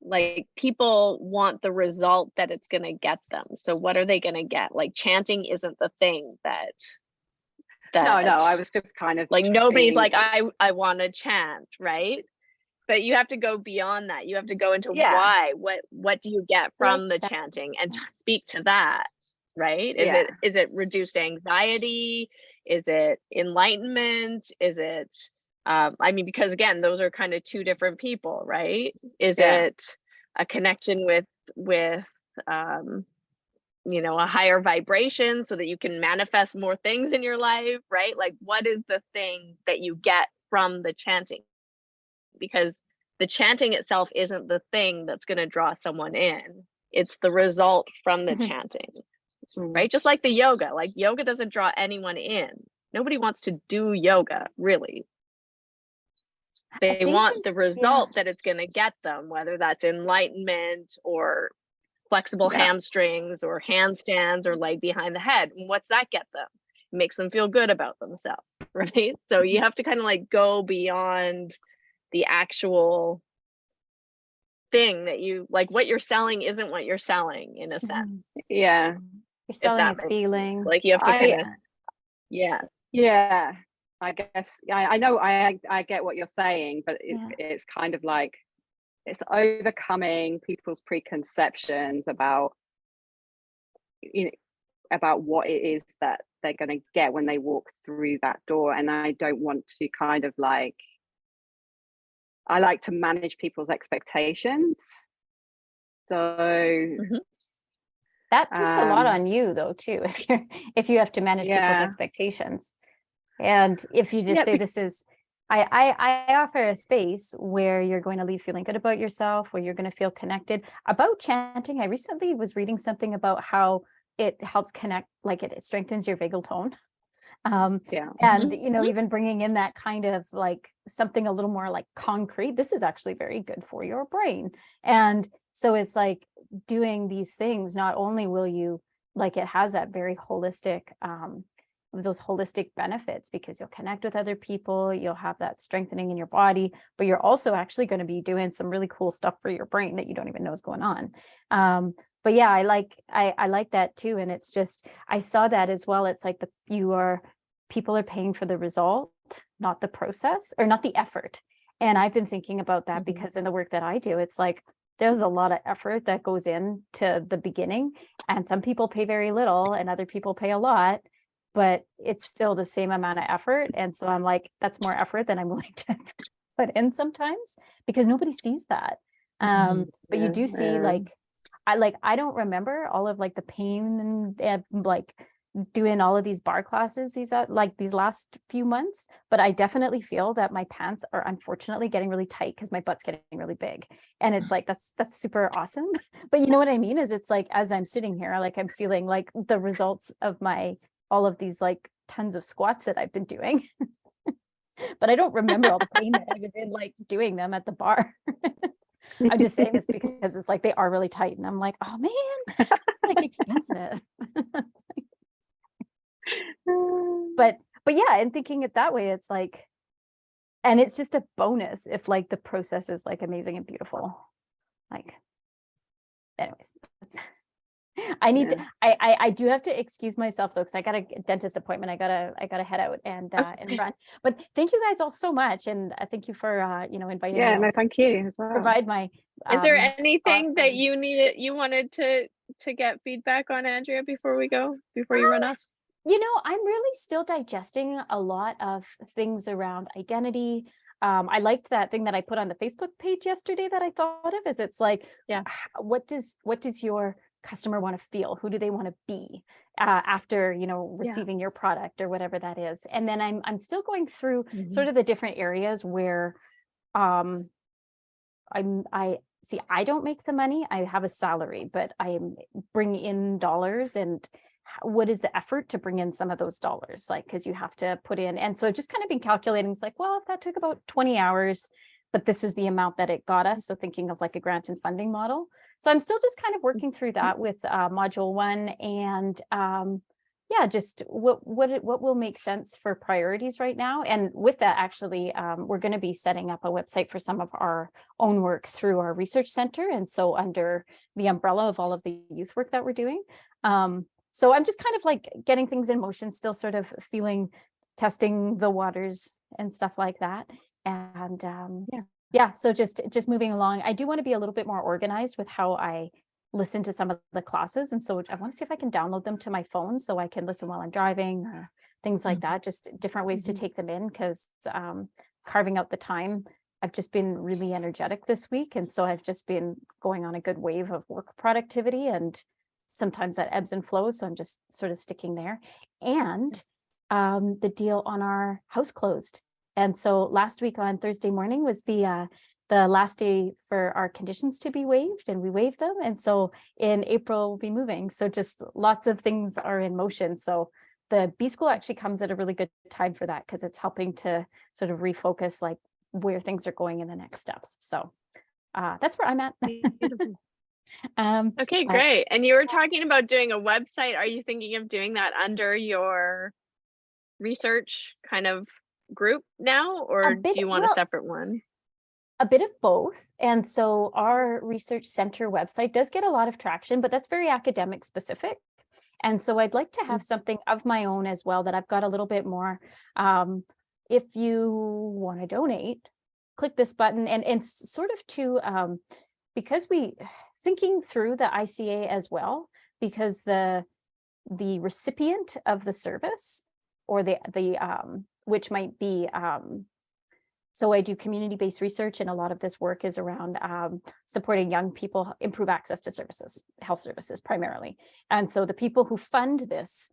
Like people want the result that it's going to get them. So what are they going to get? Like chanting isn't the thing that no, I was just kind of like, nobody's like, I want to chant, right? But you have to go beyond that. You have to go into why. What do you get from the chanting and speak to that, right? Is it reduced anxiety? Is it enlightenment? Is it I mean, because again, those are kind of two different people, right? Is it a connection with you know, a higher vibration so that you can manifest more things in your life, right? Like, what is the thing that you get from the chanting? Because the chanting itself isn't the thing that's going to draw someone in. It's the result from the chanting, right? Just like the yoga, like yoga doesn't draw anyone in. Nobody wants to do yoga, really. They want the result that it's going to get them, whether that's enlightenment or flexible hamstrings or handstands or leg behind the head. And what's that get them? It makes them feel good about themselves, right? So you have to kind of like go beyond the actual thing that you like. What you're selling isn't what you're selling, in a sense. You're selling a feeling. Like you have to kind of I guess I know I get what you're saying, but it's kind of like it's overcoming people's preconceptions about, you know, about what it is that they're going to get when they walk through that door. And I don't want to kind of like, I like to manage people's expectations. So that puts a lot on you though too, if you have to manage people's expectations. And if you just say this is, I offer a space where you're going to leave feeling good about yourself, where you're going to feel connected. About chanting, I recently was reading something about how it helps connect, like it strengthens your vagal tone. And you know, even bringing in that kind of like something a little more like concrete, this is actually very good for your brain. And so it's like doing these things, not only will you, like, it has that very holistic those holistic benefits, because you'll connect with other people, you'll have that strengthening in your body, but you're also actually going to be doing some really cool stuff for your brain that you don't even know is going on. but yeah, I like that too. And it's just, I saw that as well. It's like people are paying for the result, not the process or not the effort. And I've been thinking about that because in the work that I do, it's like, there's a lot of effort that goes into the beginning, and some people pay very little and other people pay a lot, but it's still the same amount of effort. And so I'm like, that's more effort than I'm willing to put in sometimes, because nobody sees that. But you do see I don't remember all of like the pain and like doing all of these bar classes these last few months, but I definitely feel that my pants are unfortunately getting really tight because my butt's getting really big. And it's like, that's super awesome. But you know what I mean? Is it's like, as I'm sitting here, like I'm feeling like the results of all of these like tons of squats that I've been doing. But I don't remember all the pain that I was in like doing them at the bar. I'm just saying this because it's like they are really tight, and I'm like, oh man, like expensive. But yeah, and thinking it that way, it's like, and it's just a bonus if like the process is like amazing and beautiful. Like, anyways, I do have to excuse myself though, because I got a dentist appointment. I gotta head out and run. But thank you guys all so much, and thank you for inviting me. Yeah, no, also thank you as well. provide my. Is there anything thoughts that and- you wanted to get feedback on, Andrea, before you run off? I'm really still digesting a lot of things around identity. I liked that thing that I put on the Facebook page yesterday that I thought of, is it's like, Yeah. what does your customer want to feel? Who do they want to be after, receiving your product or whatever that is? And then I'm still going through sort of the different areas where I don't make the money. I have a salary, but I bring in dollars, and what is the effort to bring in some of those dollars? Like, because you have to put in. And so just kind of been calculating, it's like, well, if that took about 20 hours, but this is the amount that it got us. So thinking of like a grant and funding model. So I'm still just kind of working through that with module 1, and just what will make sense for priorities right now. And with that, actually, we're going to be setting up a website for some of our own work through our research center. And so under the umbrella of all of the youth work that we're doing. So I'm just kind of like getting things in motion, still sort of testing the waters and stuff like that. And so just moving along. I do want to be a little bit more organized with how I listen to some of the classes. And so I want to see if I can download them to my phone so I can listen while I'm driving or things like that, just different ways to take them in, because carving out the time, I've just been really energetic this week. And so I've just been going on a good wave of work productivity, and sometimes that ebbs and flows. So I'm just sort of sticking there. And the deal on our house closed. And so last week on Thursday morning was the last day for our conditions to be waived, and we waived them. And so in April we'll be moving. So just lots of things are in motion. So the B school actually comes at a really good time for that, because it's helping to sort of refocus like where things are going in the next steps. So that's where I'm at. Okay, great. And you were talking about doing a website. Are you thinking of doing that under your research kind of group now, or do you want a separate one? A bit of both. And so our research center website does get a lot of traction, but that's very academic specific. And so I'd like to have something of my own as well, that I've got a little bit more. If you want to donate, click this button, and sort of to because thinking through the ICA as well, because the recipient of the service, or the which might be so I do community-based research, and a lot of this work is around supporting young people improve access to services, health services primarily. And so the people who fund this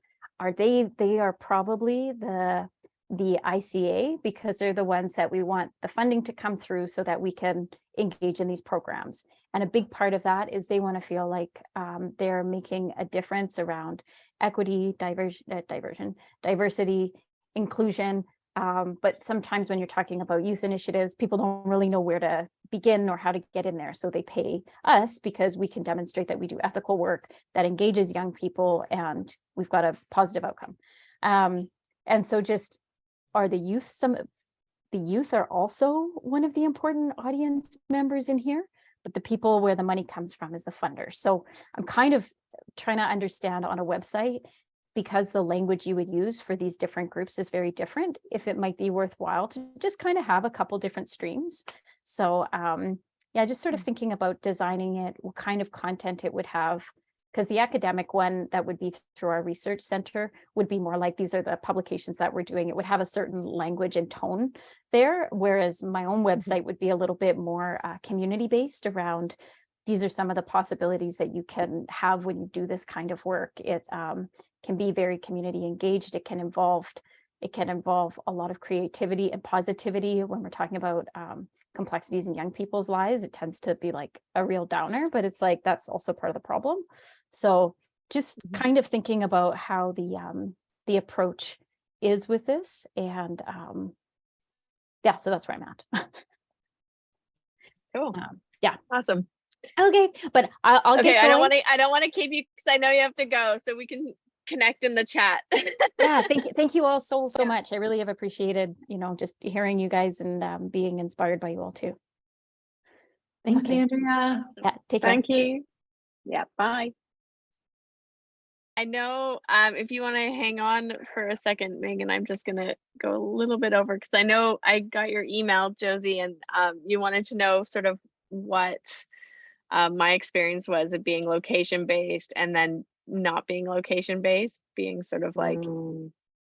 they are probably the ICA, because they're the ones that we want the funding to come through so that we can engage in these programs. And a big part of that is they want to feel like they're making a difference around equity, diversity, inclusion. But sometimes when you're talking about youth initiatives, people don't really know where to begin or how to get in there. So they pay us because we can demonstrate that we do ethical work that engages young people, and we've got a positive outcome. And so just are the youth, the youth are also one of the important audience members in here, but the people where the money comes from is the funders. So I'm kind of trying to understand on a website, because the language you would use for these different groups is very different, if it might be worthwhile to just kind of have a couple different streams. So yeah, just sort of thinking about designing it, what kind of content it would have, because the academic one that would be through our research center would be more like, these are the publications that we're doing. It would have a certain language and tone there, whereas my own website would be a little bit more community based around, these are some of the possibilities that you can have when you do this kind of work. It can be very community engaged. It can involve a lot of creativity and positivity. When we're talking about complexities in young people's lives, it tends to be like a real downer, but it's like, that's also part of the problem. So just kind of thinking about how the approach is with this, and yeah, so that's where I'm at. Cool. Yeah. Awesome. Okay, but I'll Okay, get I going. don't want to keep you because I know you have to go, so we can connect in the chat. Yeah, thank you all so Yeah. much. I really have appreciated, just hearing you guys and being inspired by you all too. Thanks, Okay. Andrea. Yeah, take care. Thank you. Yeah, bye. I know if you want to hang on for a second, Megan, I'm just going to go a little bit over because I know I got your email, Josie, and you wanted to know sort of what my experience was of being location based and then not being location based, being sort of like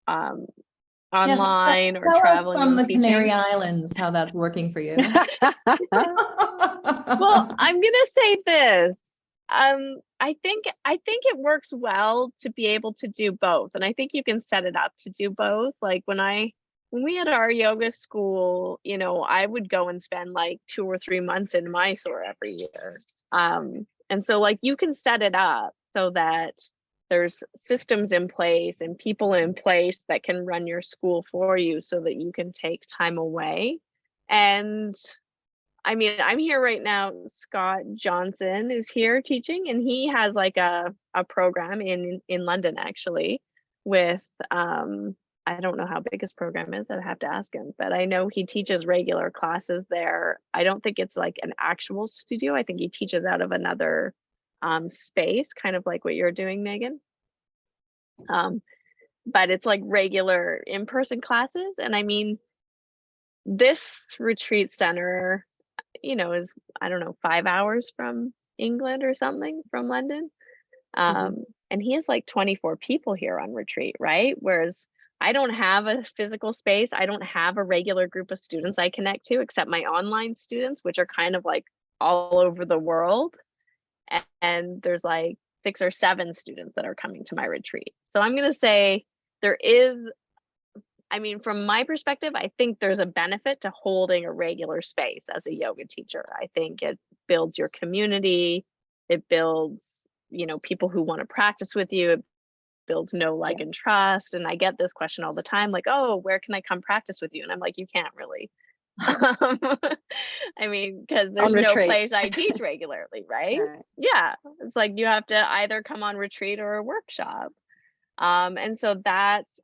Yes, online or tell us traveling from and the teaching. Canary Islands how that's working for you. Well, I'm gonna say this. I think it works well to be able to do both, and I think you can set it up to do both. Like when we had our yoga school, I would go and spend like 2 or 3 months in Mysore every year. And so like you can set it up so that there's systems in place and people in place that can run your school for you so that you can take time away. And I mean, I'm here right now. Scott Johnson is here teaching, and he has like a program in London actually with I don't know how big his program is. I'd have to ask him, but I know he teaches regular classes there. I don't think it's like an actual studio. I think he teaches out of another space, kind of like what you're doing, Megan. But it's like regular in-person classes. And I mean, this retreat center, is, I don't know, 5 hours from England or something, from London. And he has like 24 people here on retreat, right? Whereas I don't have a physical space. I don't have a regular group of students I connect to, except my online students, which are kind of like all over the world. And there's like 6 or 7 students that are coming to my retreat. So I'm going to say I mean, from my perspective, I think there's a benefit to holding a regular space as a yoga teacher. I think it builds your community. It builds, people who want to practice with you. It builds know, like, and trust. And I get this question all the time, like, oh, where can I come practice with you? And I'm like, you can't really. I mean, because there's no place I teach regularly, right? Yeah. It's like you have to either come on retreat or a workshop. And so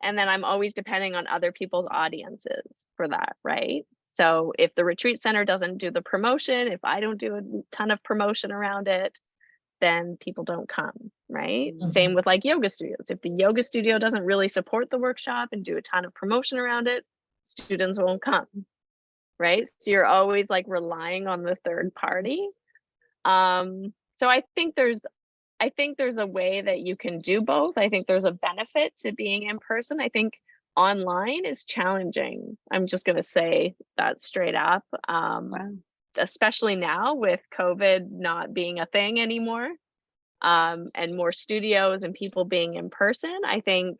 and then I'm always depending on other people's audiences for that, right? So if the retreat center doesn't do the promotion, if I don't do a ton of promotion around it, then people don't come, right? Same with like yoga studios. If the yoga studio doesn't really support the workshop and do a ton of promotion around it, students won't come, right? So you're always like relying on the third party. So I think there's a way that you can do both. I think there's a benefit to being in person. I think online is challenging. I'm just going to say that straight up, especially now with COVID not being a thing anymore, and more studios and people being in person. I think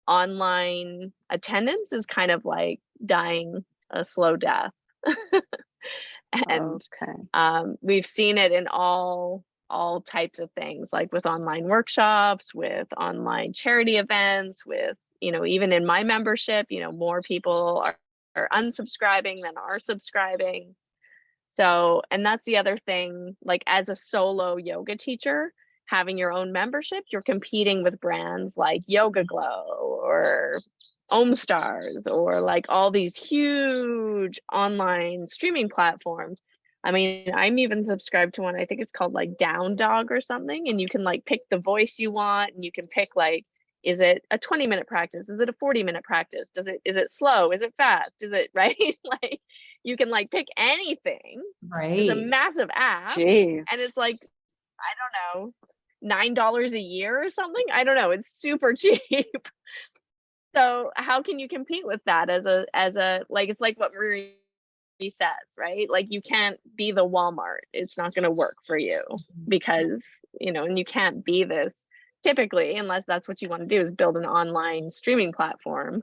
online attendance is kind of like dying a slow death. And we've seen it in all types of things, like with online workshops, with online charity events, with, even in my membership, more people are unsubscribing than are subscribing. So, and that's the other thing, like as a solo yoga teacher, having your own membership, you're competing with brands like Yoga Glow or OmStars or like all these huge online streaming platforms I mean, I'm even subscribed to one, I think it's called like Down Dog or something, and you can like pick the voice you want, and you can pick like, is it a 20-minute practice? Is it a 40-minute practice? Is it slow? Is it fast? Is it right? Like you can like pick anything. It's a Right. massive app. Jeez. And it's like, I don't know, $9 a year or something. I don't know. It's super cheap. So how can you compete with that as a like, it's like what Marie says, right? Like you can't be the Walmart. It's not going to work for you because, and you can't be this typically, unless that's what you want to do, is build an online streaming platform.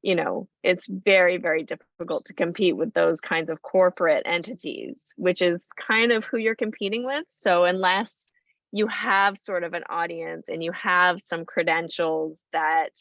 It's very, very difficult to compete with those kinds of corporate entities, which is kind of who you're competing with. So unless you have sort of an audience and you have some credentials that,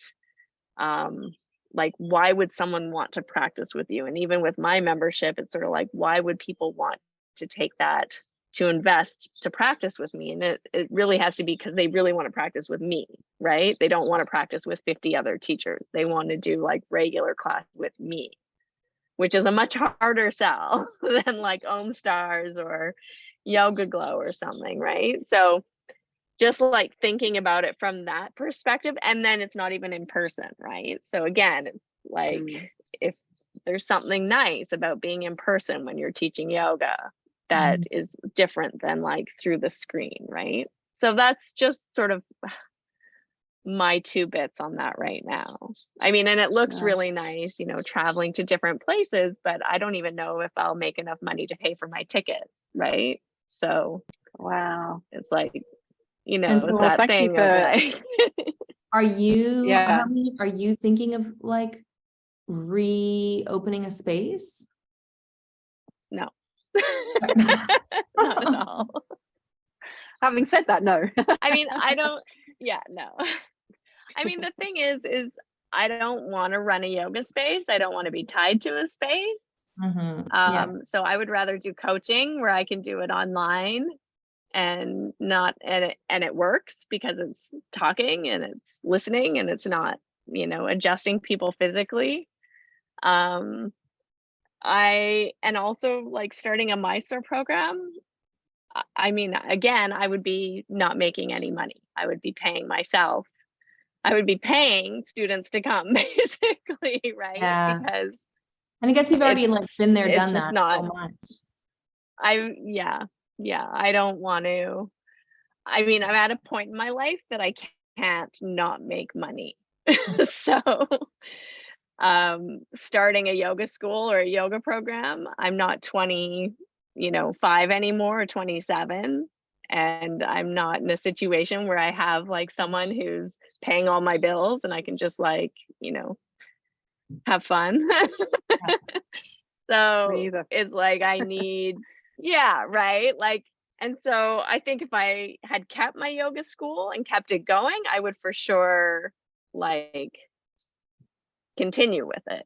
like, why would someone want to practice with you? And even with my membership, it's sort of like, why would people want to take that to invest to practice with me? And it really has to be because they really want to practice with me, right? They don't want to practice with 50 other teachers. They want to do like regular class with me, which is a much harder sell than like OmStars or Yoga Glow or something, right? So just like thinking about it from that perspective, and then it's not even in person, right? So again, it's like if there's something nice about being in person when you're teaching yoga that is different than like through the screen, right? So that's just sort of my 2 bits on that right now. I mean, and it looks really nice, traveling to different places, but I don't even know if I'll make enough money to pay for my ticket, right? So Wow. it's like, And so, that thank you thing of for- like, are you, Yeah. are you thinking of like reopening a space? no, not at all. Having said that, no. I mean, I don't, yeah, no. I mean, the thing is I don't want to run a yoga space. I don't want to be tied to a space. Yeah. So I would rather do coaching where I can do it online and not, and it works because it's talking and it's listening and it's not, adjusting people physically. And also like starting a Mysore program. I mean, again, I would be not making any money. I would be paying myself. I would be paying students to come basically, right? Yeah. Because And I guess you've already like been there, it's done just that not, so much. yeah, I don't want to. I mean, I'm at a point in my life that I can't not make money. So starting a yoga school or a yoga program, I'm not 25 anymore or 27. And I'm not in a situation where I have like someone who's paying all my bills and I can just like, have fun. So it's like I need, yeah, right. Like, and so I think if I had kept my yoga school and kept it going, I would for sure like continue with it.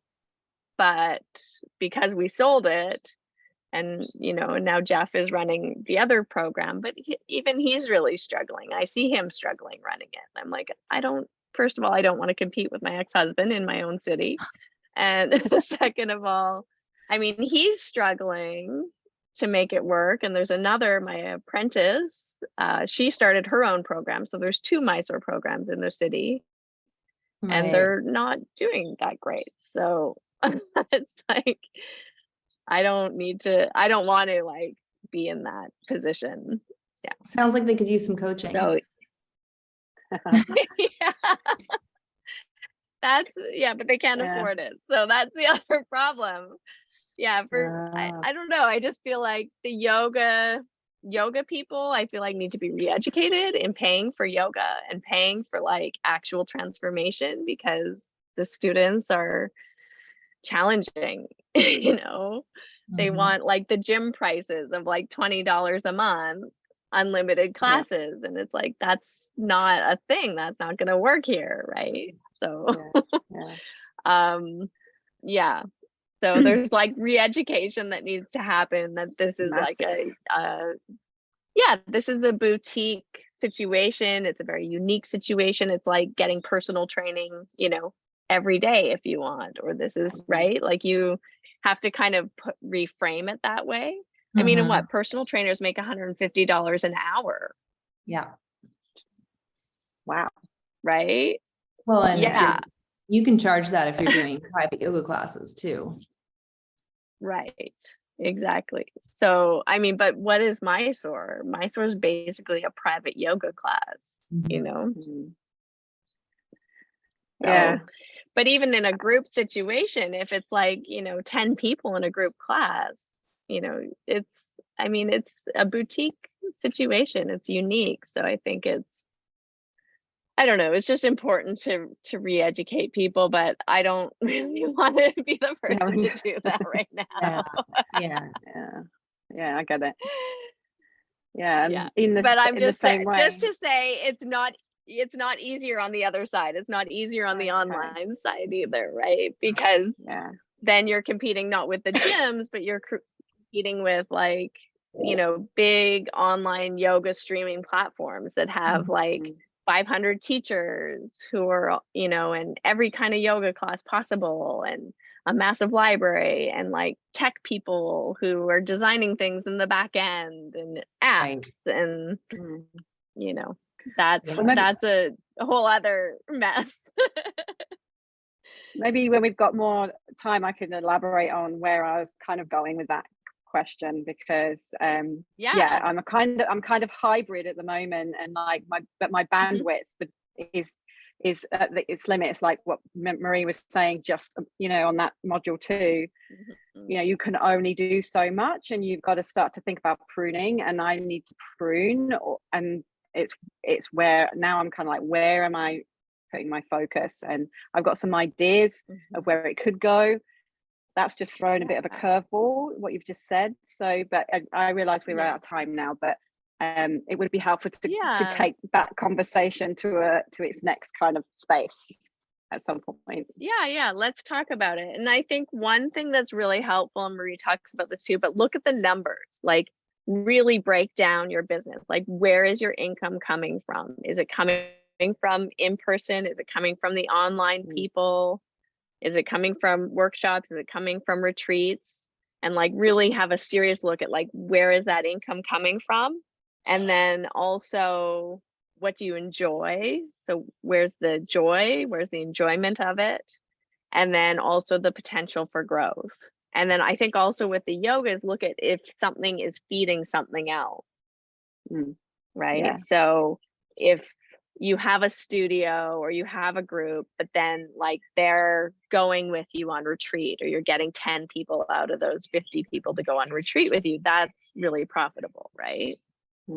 But because we sold it, and and now Jeff is running the other program, but even he's really struggling. I see him struggling running it. I'm like, first of all, I don't want to compete with my ex-husband in my own city. And second of all, I mean, he's struggling to make it work. And there's my apprentice, she started her own program. So there's 2 Mysore programs in the city, and they're not doing that great. So it's like, I don't want to like be in that position. Yeah. Sounds like they could use some coaching. So yeah. But they can't afford it. So that's the other problem. Yeah. I don't know. I just feel like the yoga people, I feel like need to be re-educated in paying for yoga and paying for like actual transformation, because the students are challenging. They want like the gym prices of like $20 a month, unlimited classes, and it's like, that's not a thing. That's not going to work here, right? So yeah. So there's like re-education that needs to happen, that this is like this is a boutique situation. It's a very unique situation. It's like getting personal training, every day if you want, or this is right. Like you have to kind of reframe it that way. I mean, and Mhm. what, personal trainers make $150 an hour, Yeah. Wow. right? Well, and if Yeah, you can charge that if you're doing private yoga classes too. right. Exactly. So, I mean, but what is Mysore? Mysore is basically a private yoga class, you know? Mm. So, Yeah. but even in a group situation, if it's like, 10 people in a group class, I mean, it's a boutique situation. It's unique. So I think I don't know, it's just important to re-educate people, but I don't really want to be the Yeah. person to do that right now. Yeah. Yeah, I get it. Yeah, Yeah. and in But I'm the just same way. just to say it's not easier on the other side. It's not easier on the Okay. online side either, right? Because Yeah. then you're competing not with the gyms, but you're competing with like, big online yoga streaming platforms that have like Mm. 500 teachers who are, in every kind of yoga class possible, and a massive library, and like tech people who are designing things in the back end, and apps, Right. and Mm. that's Yeah. Well, maybe, that's a whole other mess. maybe when we've got more time, I can elaborate on where I was kind of going with that question, because Yeah. I'm kind of hybrid at the moment, and like my bandwidth is at its limit. It's like what Marie was saying, just on that module 2, Mhm. you can only do so much, and you've got to start to think about pruning, and I need to prune, and it's where now I'm kind of like, where am I putting my focus? And I've got some ideas of where it could go. That's just thrown a bit of a curveball, what you've just said. So, but I realize we're out of time now, but it would be helpful to take that conversation to its next kind of space at some point. Yeah, let's talk about it. And I think one thing that's really helpful, and Marie talks about this too, but look at the numbers, like really break down your business. Like, where is your income coming from? Is it coming from in person? Is it coming from the online people? Is it coming from workshops? Is it coming from retreats? And like really have a serious look at like, where is that income coming from? And then also, what do you enjoy? So where's the joy? Where's the enjoyment of it? And then also the potential for growth. And then I think also with the yogas, look at if something is feeding something else, right? Yeah. So if you have a studio or you have a group, but then like they're going with you on retreat, or you're getting 10 people out of those 50 people to go on retreat with you, that's really profitable, right?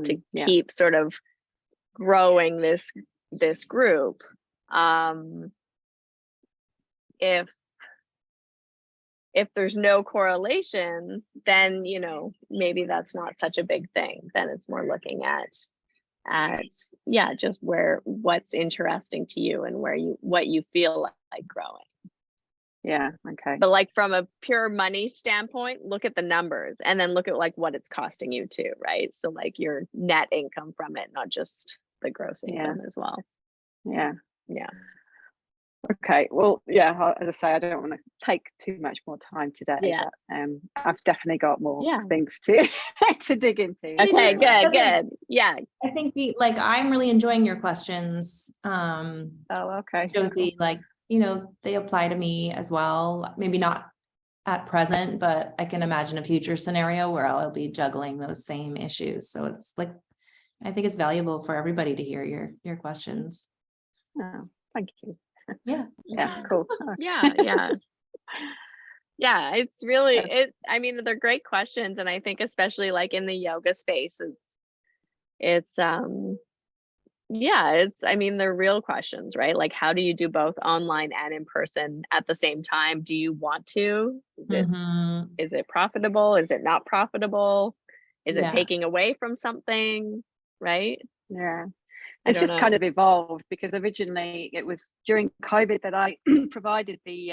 To keep sort of growing this group. If there's no correlation, then maybe that's not such a big thing. Then it's more looking at just what's interesting to you, and what you feel like growing. Yeah. Okay. But like from a pure money standpoint, look at the numbers, and then look at like what it's costing you too, right? So like your net income from it, not just the gross income as well. Yeah. Okay. Well, yeah, as I say, I don't want to take too much more time today. Yeah. But, I've definitely got more Yeah. things to to dig into. Okay, doesn't- good. Yeah. I think I'm really enjoying your questions. Oh, okay. Josie, they apply to me as well. Maybe not at present, but I can imagine a future scenario where I'll be juggling those same issues. So it's like, I think it's valuable for everybody to hear your questions. Oh, thank you. Yeah. Yeah, cool. Yeah. It's really I mean, they're great questions, and I think especially like in the yoga space, I mean, they're real questions, right? Like, how do you do both online and in person at the same time? Do you want to? Is it profitable? Is it not profitable? Is it taking away from something? Right? Yeah. It's just kind of evolved, because originally it was during COVID that I provided the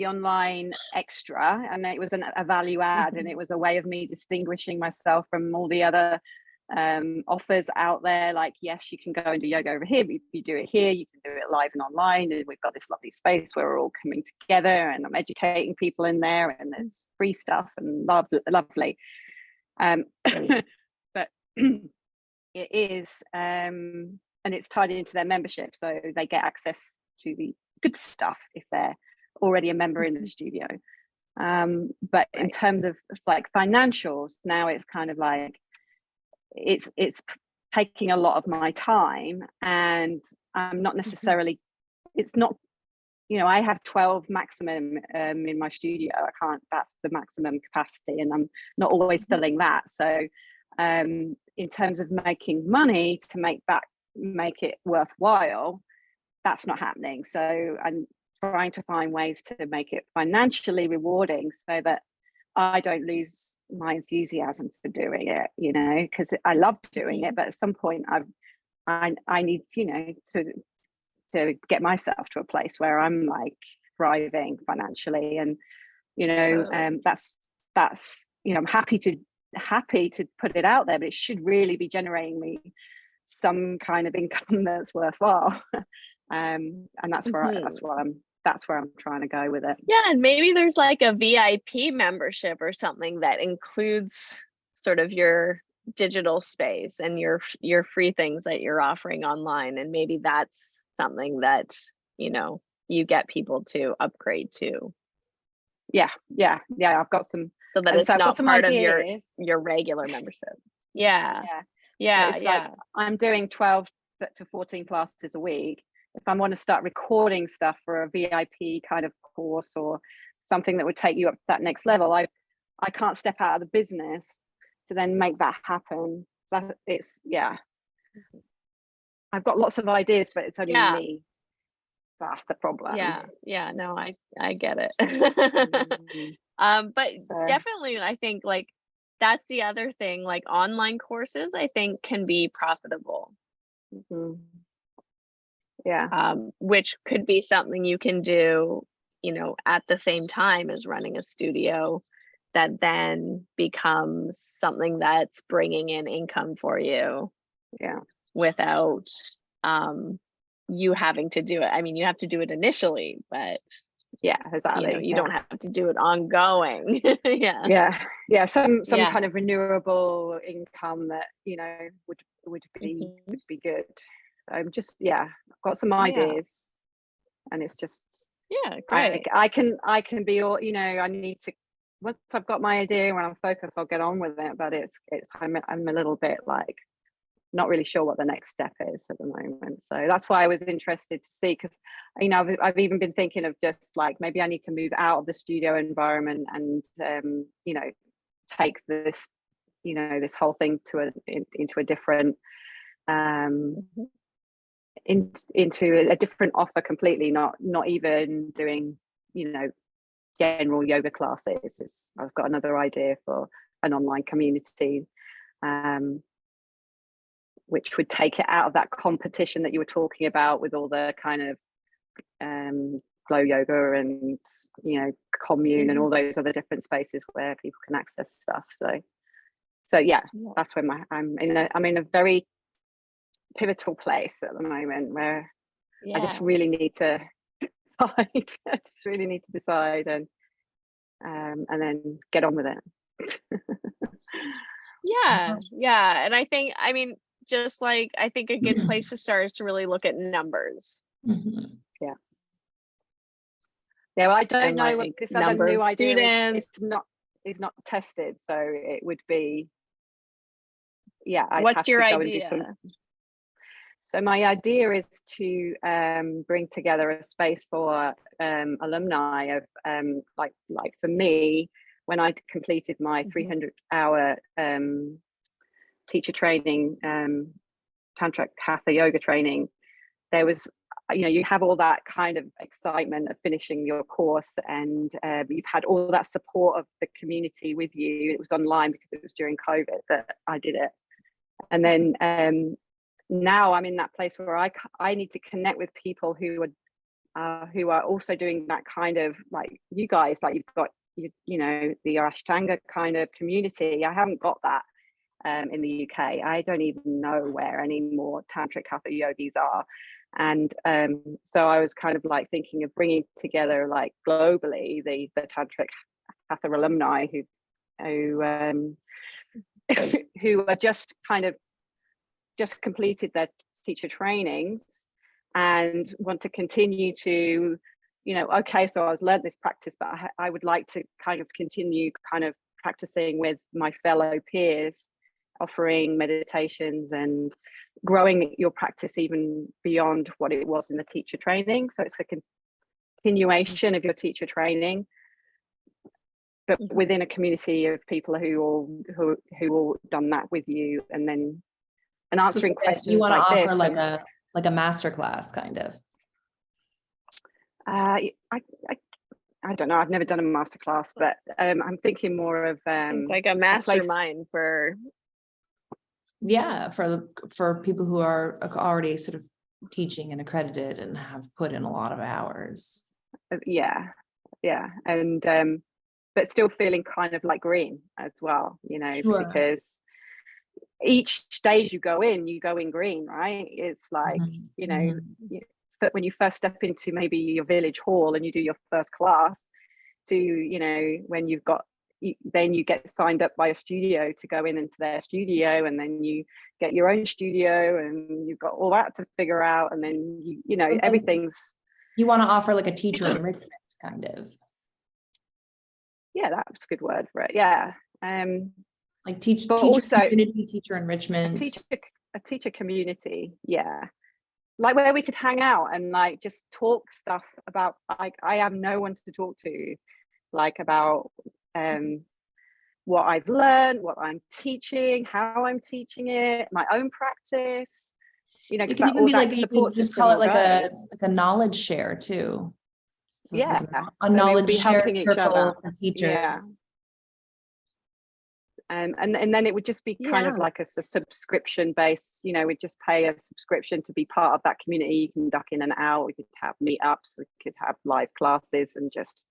online extra, and it was a value add, and it was a way of me distinguishing myself from all the other offers out there, like, yes, you can go and do yoga over here, but if you do it here, you can do it live and online, and we've got this lovely space where we're all coming together, and I'm educating people in there, and there's free stuff and lovely. But it is, and it's tied into their membership, so they get access to the good stuff if they're already a member in the studio. But in terms of like financials, now it's kind of like it's taking a lot of my time, and I'm not necessarily, it's not, you know, I have 12 maximum in my studio. I can't, that's the maximum capacity, and I'm not always filling that. So in terms of making money to make it worthwhile, that's not happening. So I'm trying to find ways to make it financially rewarding so that I don't lose my enthusiasm for doing it, you know, because I love doing it, but at some point I need, you know, to get myself to a place where I'm like thriving financially, and you know, that's you know, I'm happy to put it out there, but it should really be generating me some kind of income that's worthwhile. And that's where that's where I'm trying to go with it. Yeah, and maybe there's like a VIP membership or something that includes sort of your digital space and your free things that you're offering online, and maybe that's something that, you know, you get people to upgrade to. Yeah, I've got some, so that it's not part ideas. of your regular membership. Yeah. Like I'm doing 12 to 14 classes a week. If I want to start recording stuff for a VIP kind of course or something that would take you up to that next level, I can't step out of the business to then make that happen. But it's, yeah, I've got lots of ideas, but it's only me. That's the problem. Yeah, no, I get it. But So definitely I think like that's the other thing, like online courses I think can be profitable. Yeah. Which could be something you can do, you know, at the same time as running a studio, that then becomes something that's bringing in income for you. Yeah. Without you having to do it. I mean, you have to do it initially, but yeah, exactly. You know, you don't have to do it ongoing. Yeah. Some kind of renewable income that, you know, would be good. I'm just, I've got some ideas, and it's just, great. I can be all, you know, I need to, once I've got my idea, when I'm focused, I'll get on with it. But I'm a little bit like not really sure what the next step is at the moment. So that's why I was interested to see, because, you know, I've even been thinking of just like, maybe I need to move out of the studio environment and, you know, take this, you know, this whole thing into a different, into a different offer completely, not even doing, you know, general yoga classes. I've got another idea for an online community, which would take it out of that competition that you were talking about with all the kind of glow yoga and, you know, commune and all those other different spaces where people can access stuff. So yeah, that's where I'm in a very pivotal place at the moment where I just really need to decide. I just really need to decide and then get on with it. Yeah. And I think, I mean, just like, I think a good place to start is to really look at numbers. Yeah, well, I don't know what this other new idea is. It's not tested, so it would be, what's your idea? So my idea is to bring together a space for alumni of like for me, when I completed my 300-hour teacher training, tantric hatha yoga training, there was, you know, you have all that kind of excitement of finishing your course, and you've had all that support of the community with you. It was online because it was during COVID that I did it, and then now I'm in that place where I need to connect with people who are also doing that kind of, like you guys, like you've got you know, the Ashtanga kind of community. I haven't got that, in the UK. I don't even know where any more tantric hatha yogis are. And so I was kind of like thinking of bringing together like globally the tantric hatha alumni who who are just completed their teacher trainings and want to continue to, okay, so I was learned this practice, but I would like to kind of continue kind of practicing with my fellow peers, offering meditations and growing your practice even beyond what it was in the teacher training. So it's a continuation of your teacher training, but within a community of people who all done that with you, and answering questions you want to like offer this. like a master class kind of. I don't know. I've never done a masterclass, but I'm thinking more of like a mastermind for for people who are already sort of teaching and accredited and have put in a lot of hours. Yeah, and but still feeling kind of like green as well, Sure. because each stage you go in green, right? It's like but when you first step into maybe your village hall and you do your first class, to when you've got then you get signed up by a studio to go into their studio, and then you get your own studio, and you've got all that to figure out, and then everything's. You want to offer like a teacher enrichment kind of. Yeah, that's a good word for it. Yeah. Like teacher community, teacher enrichment. A teacher community, yeah. Like where we could hang out and like just talk stuff about, like, I have no one to talk to, like about what I've learned, what I'm teaching, how I'm teaching it, my own practice. It can even be like you can just call it like a knowledge share too. So yeah, a knowledge share circle for teachers. Yeah. And then it would just be kind of like a subscription based, we'd just pay a subscription to be part of that community. You can duck in and out. We could have meetups, we could have live classes, and just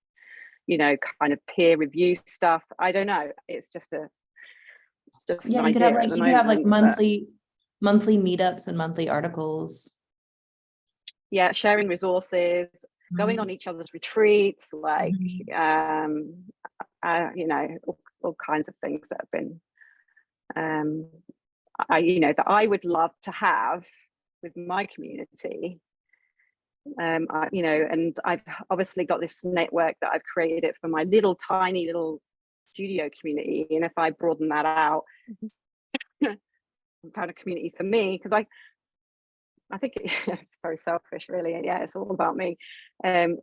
kind of peer review stuff. I don't know, it's just an idea. You could have like monthly meetups and monthly articles. Yeah, sharing resources, going on each other's retreats, like all kinds of things that have been that I would love to have with my community. And I've obviously got this network that I've created for my tiny little studio community, and if I broaden that out, found a community for me, because I think it's very selfish, really. Yeah, it's all about me. Okay.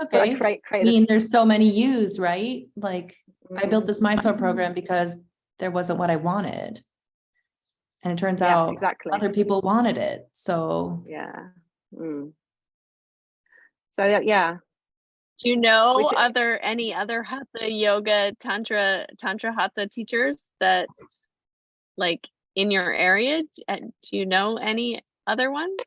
I mean, there's so many yous, right? Like I built this Mysore program because there wasn't what I wanted, and it turns out other people wanted it. So yeah. So yeah. Do you know any other hatha yoga tantra hatha teachers that's like in your area? Do you know any other ones?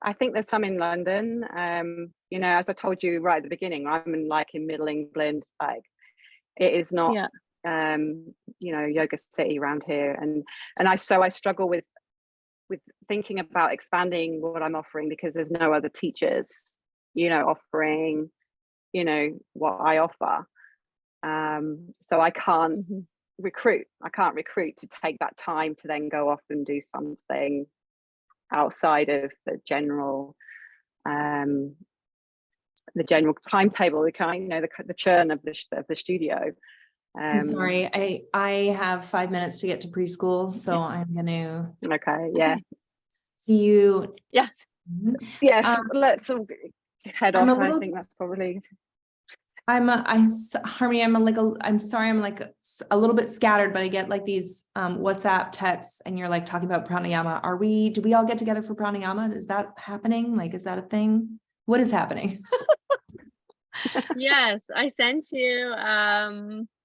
I think there's some in London. As I told you right at the beginning, I'm in Middle England. Like it is not yoga city around here, and I struggle with thinking about expanding what I'm offering, because there's no other teachers offering what I offer. So I can't recruit to take that time to then go off and do something outside of the general timetable, the churn of the studio. I'm sorry, I have 5 minutes to get to preschool, so I'm gonna see you. Yes. Let's all head off. I think that's probably. Harmony, I'm sorry, I'm like a little bit scattered, but I get like these WhatsApp texts, and you're like talking about pranayama. Do we all get together for pranayama? Is that happening? Like, is that a thing? What is happening? Yes, I sent you.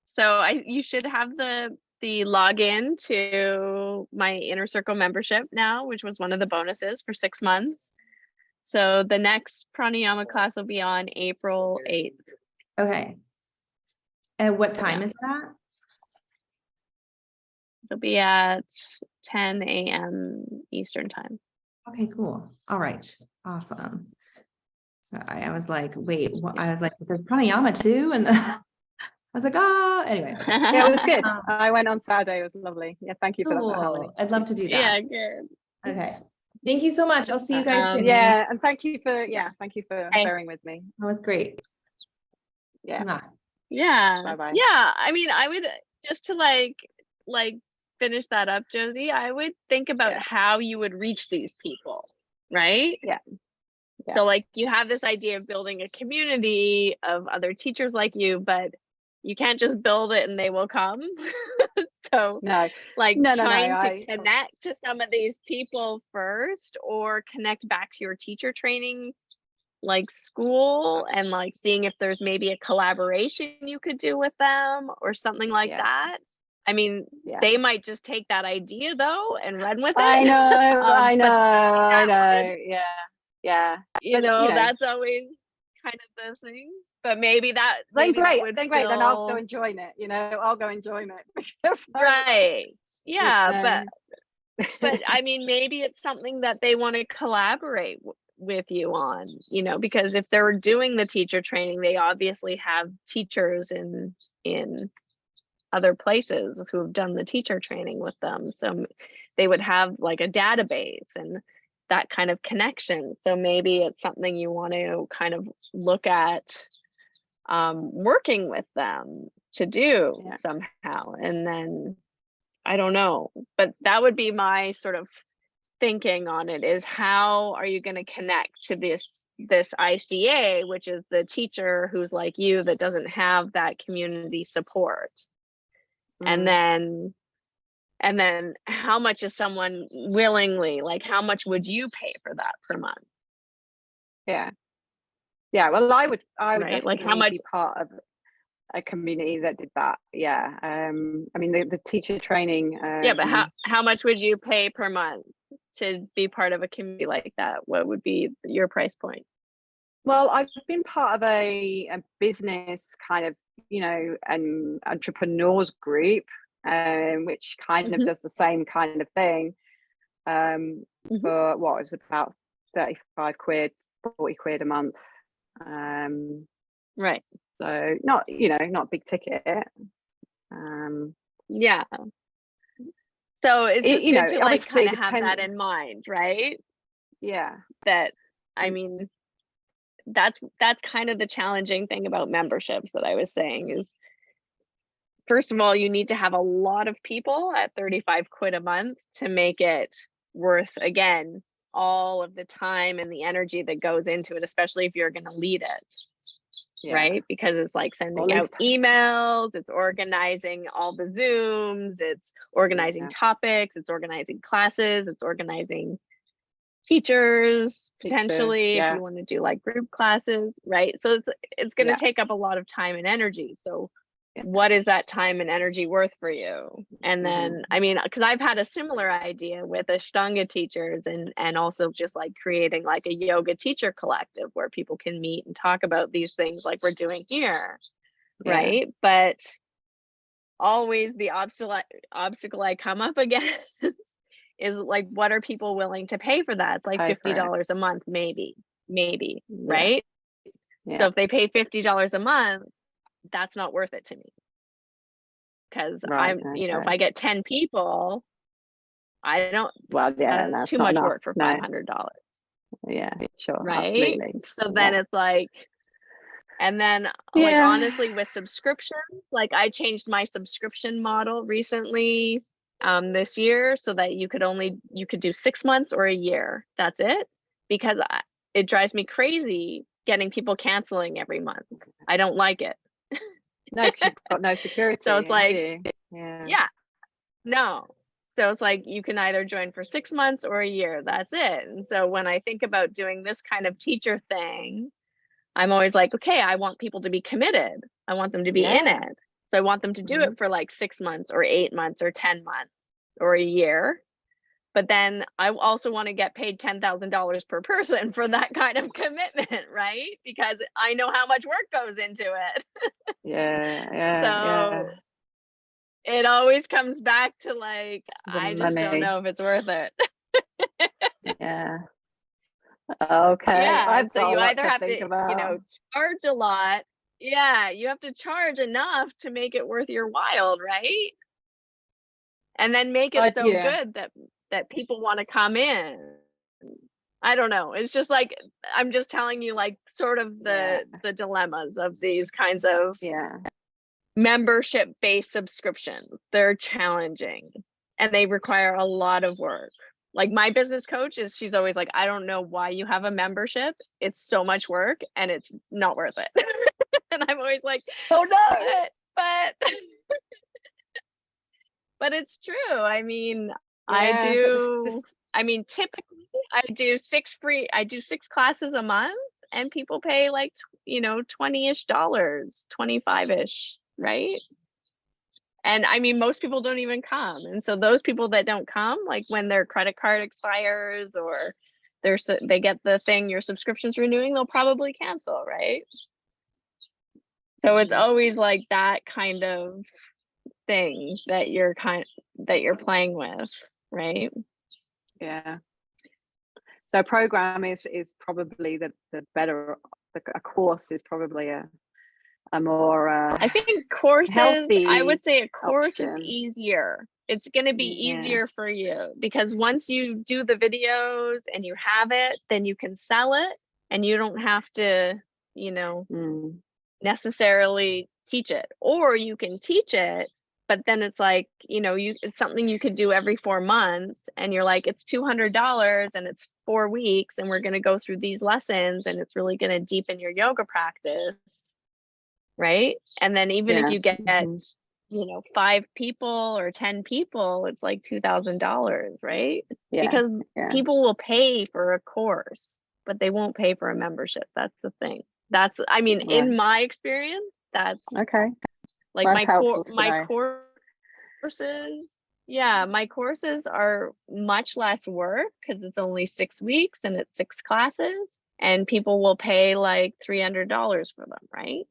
So you should have the login to my Inner Circle membership now, which was one of the bonuses for 6 months. So the next pranayama class will be on April 8th. Okay. And what time is that? It'll be at 10 a.m. Eastern time. Okay, cool. All right. Awesome. So I was like, wait, what? I was like, there's pranayama too. And I was like, anyway. Yeah, it was good. Um, I went on Saturday. It was lovely. Yeah, thank you for that, Harmony. Cool. I'd love to do that. Yeah, good. Okay. Thank you so much. I'll see you guys soon. Yeah, and thank you for Hey. bearing with me. That was great. Yeah. Mwah. Yeah. Bye-bye. Yeah. I mean, I would just to like finish that up, Josie, I would think about Yeah. how you would reach these people, right? Yeah. Yeah. So like you have this idea of building a community of other teachers like you, but you can't just build it and they will come. So No, like No, trying to I- connect to some of these people first, or connect back to your teacher training like school, and like seeing if there's maybe a collaboration you could do with them or something like Yeah. that. I mean, yeah. they might just take that idea though and run with it. I know, I but know, I that know. Yeah. you But, know, you know. that's always kind of the thing. But maybe that Then maybe that great, would then great. Then I'll go fill- and join it. You know, I'll go and join it because right. Yeah, know. but I mean, maybe it's something that they want to collaborate with you on, you know, because if they're doing the teacher training, they obviously have teachers in other places who have done the teacher training with them. So they would have like a database and that kind of connection. So maybe it's something you want to kind of look at working with them to do Yeah. somehow. And then I don't know, but that would be my sort of thinking on it, is how are you going to connect to this ICA, which is the teacher who's like you that doesn't have that community support. Mm. And then how much is someone willingly, like how much would you pay for that per month? Yeah. Well, I would Right, like how definitely much- be part of a community that did that. Yeah. I mean the teacher training. Yeah, but how much would you pay per month to be part of a community like that? What would be your price point? Well, I've been part of a business kind of, you know, an entrepreneurs group, which kind of Mhm. does the same kind of thing. Mhm. For what, it was about 35 quid, 40 quid a month. Right. So not, you know, not big ticket. Yeah. So it's just you good know, to like obviously kind of have that depend- in mind, right? Yeah. That I mean, that's kind of the challenging thing about memberships that I was saying is, first of all, you need to have a lot of people at 35 quid a month to make it worth, again, all of the time and the energy that goes into it, especially if you're going to lead it. Yeah. Right? Because it's like sending Well, out emails, it's organizing all the Zooms, it's organizing Yeah. topics, it's organizing classes, it's organizing teachers potentially yeah. if you want to do like group classes, right? So it's going to Yeah. take up a lot of time and energy. So Yeah. what is that time and energy worth for you? And then Mhm. I mean, because I've had a similar idea with Ashtanga teachers and also just like creating like a yoga teacher collective where people can meet and talk about these things like we're doing here, Yeah. right? But always the obstacle I come up against is like, what are people willing to pay for that? It's like Pay for it. $50 a month, maybe, Yeah. right? Yeah. So if they pay $50 a month, that's not worth it to me. Because Right, you know, if okay. I get 10 people, I don't, Well, yeah, that's that's too not much enough. work for No. $500, Yeah, sure, right? absolutely. So then Yeah. it's like, and then like Yeah. honestly with subscriptions, like I changed my subscription model recently this year so that you could do 6 months or a year. That's it. Because it drives me crazy getting people canceling every month. I don't like it. No, 'cause you've got no security. So it's like, yeah. yeah, no. So it's like you can either join for 6 months or a year. That's it. And so when I think about doing this kind of teacher thing, I'm always like, okay, I want people to be committed. I want them to be in Yeah. it. So I want them to do it for like 6 months or 8 months or 10 months or a year. But then I also want to get paid $10,000 per person for that kind of commitment, right? Because I know how much work goes into it. Yeah, yeah, So it always comes back to like, The I just don't money. know if it's worth it. Yeah. Okay. Yeah, and I've so got a you lot either to have think to, about. charge a lot. Yeah, you have to charge enough to make it worth your while, right? And then make it so Yeah. good that people want to come in. I don't know. It's just like I'm just telling you like sort of the dilemmas of these kinds of Yeah. membership based subscriptions. They're challenging and they require a lot of work. Like my business coach she's always like, I don't know why you have a membership. It's so much work and it's not worth it. And I'm always like, Oh no. but but it's true. I mean, Yeah. typically I do I do 6 classes a month and people pay like, $20-ish, 25-ish, right? And I mean, most people don't even come. And so those people that don't come, like when their credit card expires or they get the thing, your subscription's renewing, they'll probably cancel, right? So it's always like that kind of thing that you're playing with, right? Yeah. So a program is probably the better. A course is probably a more I think courses, healthy I would say a course is option. easier. It's going to be easier for you because once you do the videos and you have it, then you can sell it and you don't have to, necessarily teach it. Or you can teach it, but then it's like, it's something you could do every 4 months and you're like, it's $200 and it's 4 weeks and we're going to go through these lessons and it's really going to deepen your yoga practice. Right. And then even if you get, 5 people or 10 people, it's like $2,000, right? Because people will pay for a course, but they won't pay for a membership. That's the thing. In my experience, that's okay. Like my courses, my courses are much less work because it's only 6 weeks and it's 6 classes and people will pay like $300 for them, right?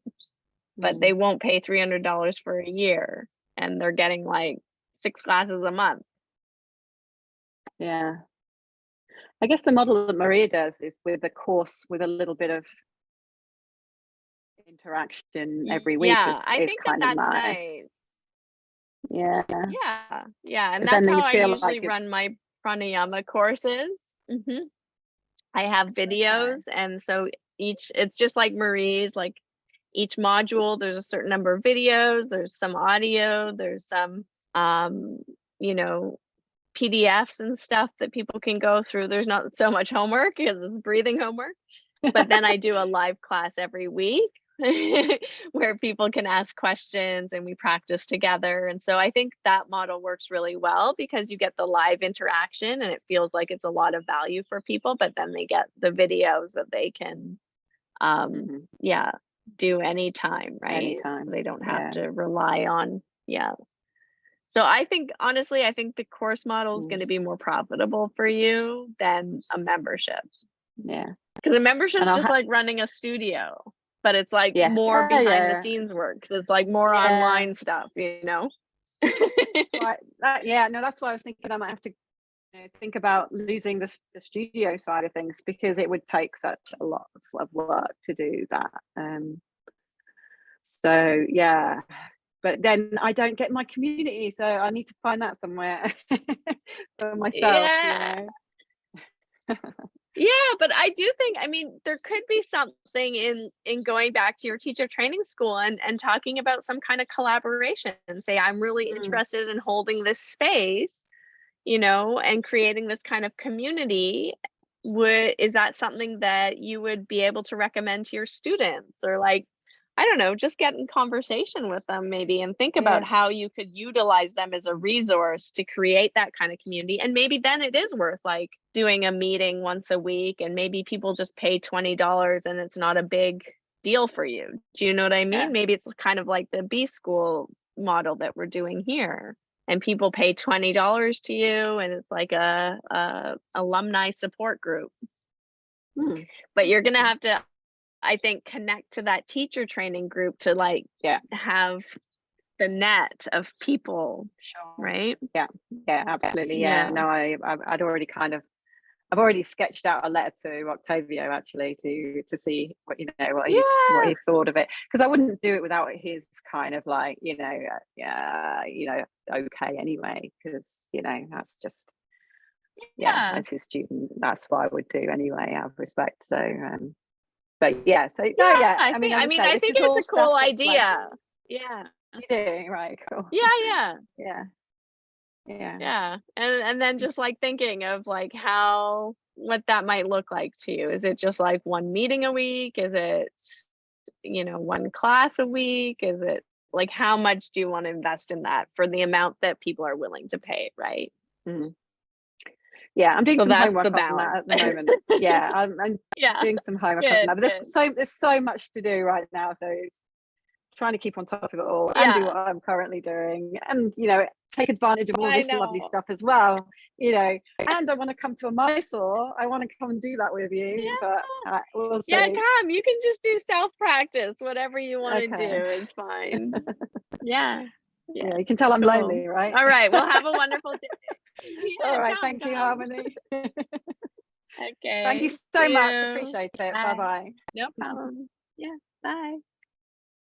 But they won't pay $300 for a year and they're getting like 6 classes a month. Yeah. I guess the model that Maria does is with a course with a little bit of interaction every week I is think kind of that's nice. Yeah. And that's then how you I feel usually like run my pranayama courses. I have videos and so it's just like Marie's, like each module there's a certain number of videos, there's some audio, there's some PDFs and stuff that people can go through. There's not so much homework because it's breathing homework. But then I do a live class every week where people can ask questions and we practice together. And so I think that model works really well because you get the live interaction and it feels like it's a lot of value for people, but then they get the videos that they can do anytime, right? Anytime. They don't have to rely on So I think honestly, I think the course model is going to be more profitable for you than a membership. Yeah. Because a membership is just like running a studio, but it's like more behind the scenes work. So it's like more online stuff, That's why I was thinking I might have to think about losing the studio side of things because it would take such a lot of work to do that. So yeah, but then I don't get my community, so I need to find that somewhere for myself. Yeah, but I do think, there could be something in going back to your teacher training school and talking about some kind of collaboration and say, I'm really interested in holding this space, and creating this kind of community. Is that something that you would be able to recommend to your students or like, I don't know, just get in conversation with them maybe and think about how you could utilize them as a resource to create that kind of community. And maybe then it is worth like doing a meeting once a week and maybe people just pay $20 and it's not a big deal for you. Do you know what I mean? Maybe it's kind of like the B school model that we're doing here. And people pay $20 to you and it's like a alumni support group. But you're going to have to, I think, connect to that teacher training group to like have the net of people, Sure. right? Yeah, absolutely. Yeah. No, I'd already I've already sketched out a letter to Octavio actually to see what what he thought of it, because I wouldn't do it without his kind of like okay anyway, because that's just Yeah. as his student, that's what I would do anyway out of respect. So but yeah, so no, Yeah, I mean, as I say, I this think is all it's a cool stuff that's like, idea. Yeah. you do, right? Cool. Yeah. Yeah. And then just like thinking of like what that might look like to you. Is it just like one meeting a week? Is it, one class a week? Is it like, how much do you want to invest in that for the amount that people are willing to pay, right? Mm. Yeah, I'm doing So some that's homework the on that at balance. the moment. Yeah, I'm Yeah. doing some homework Good, on that. But there's so much to do right now, so it's trying to keep on top of it all and do what I'm currently doing, and take advantage of all this lovely stuff as well. And I want to come to a Mysore. I want to come and do that with you, but we'll see. Yeah, come. You can just do self-practice. Whatever you want to Okay. do is fine. Yeah. Yeah, you can tell I'm Cool. lonely, right? All right. Well, have a wonderful day. Yeah, All right. come, Thank you, come. Harmony. Okay. Thank you so See much. you. Appreciate it. Bye. Bye-bye. No problem. Yeah. Bye.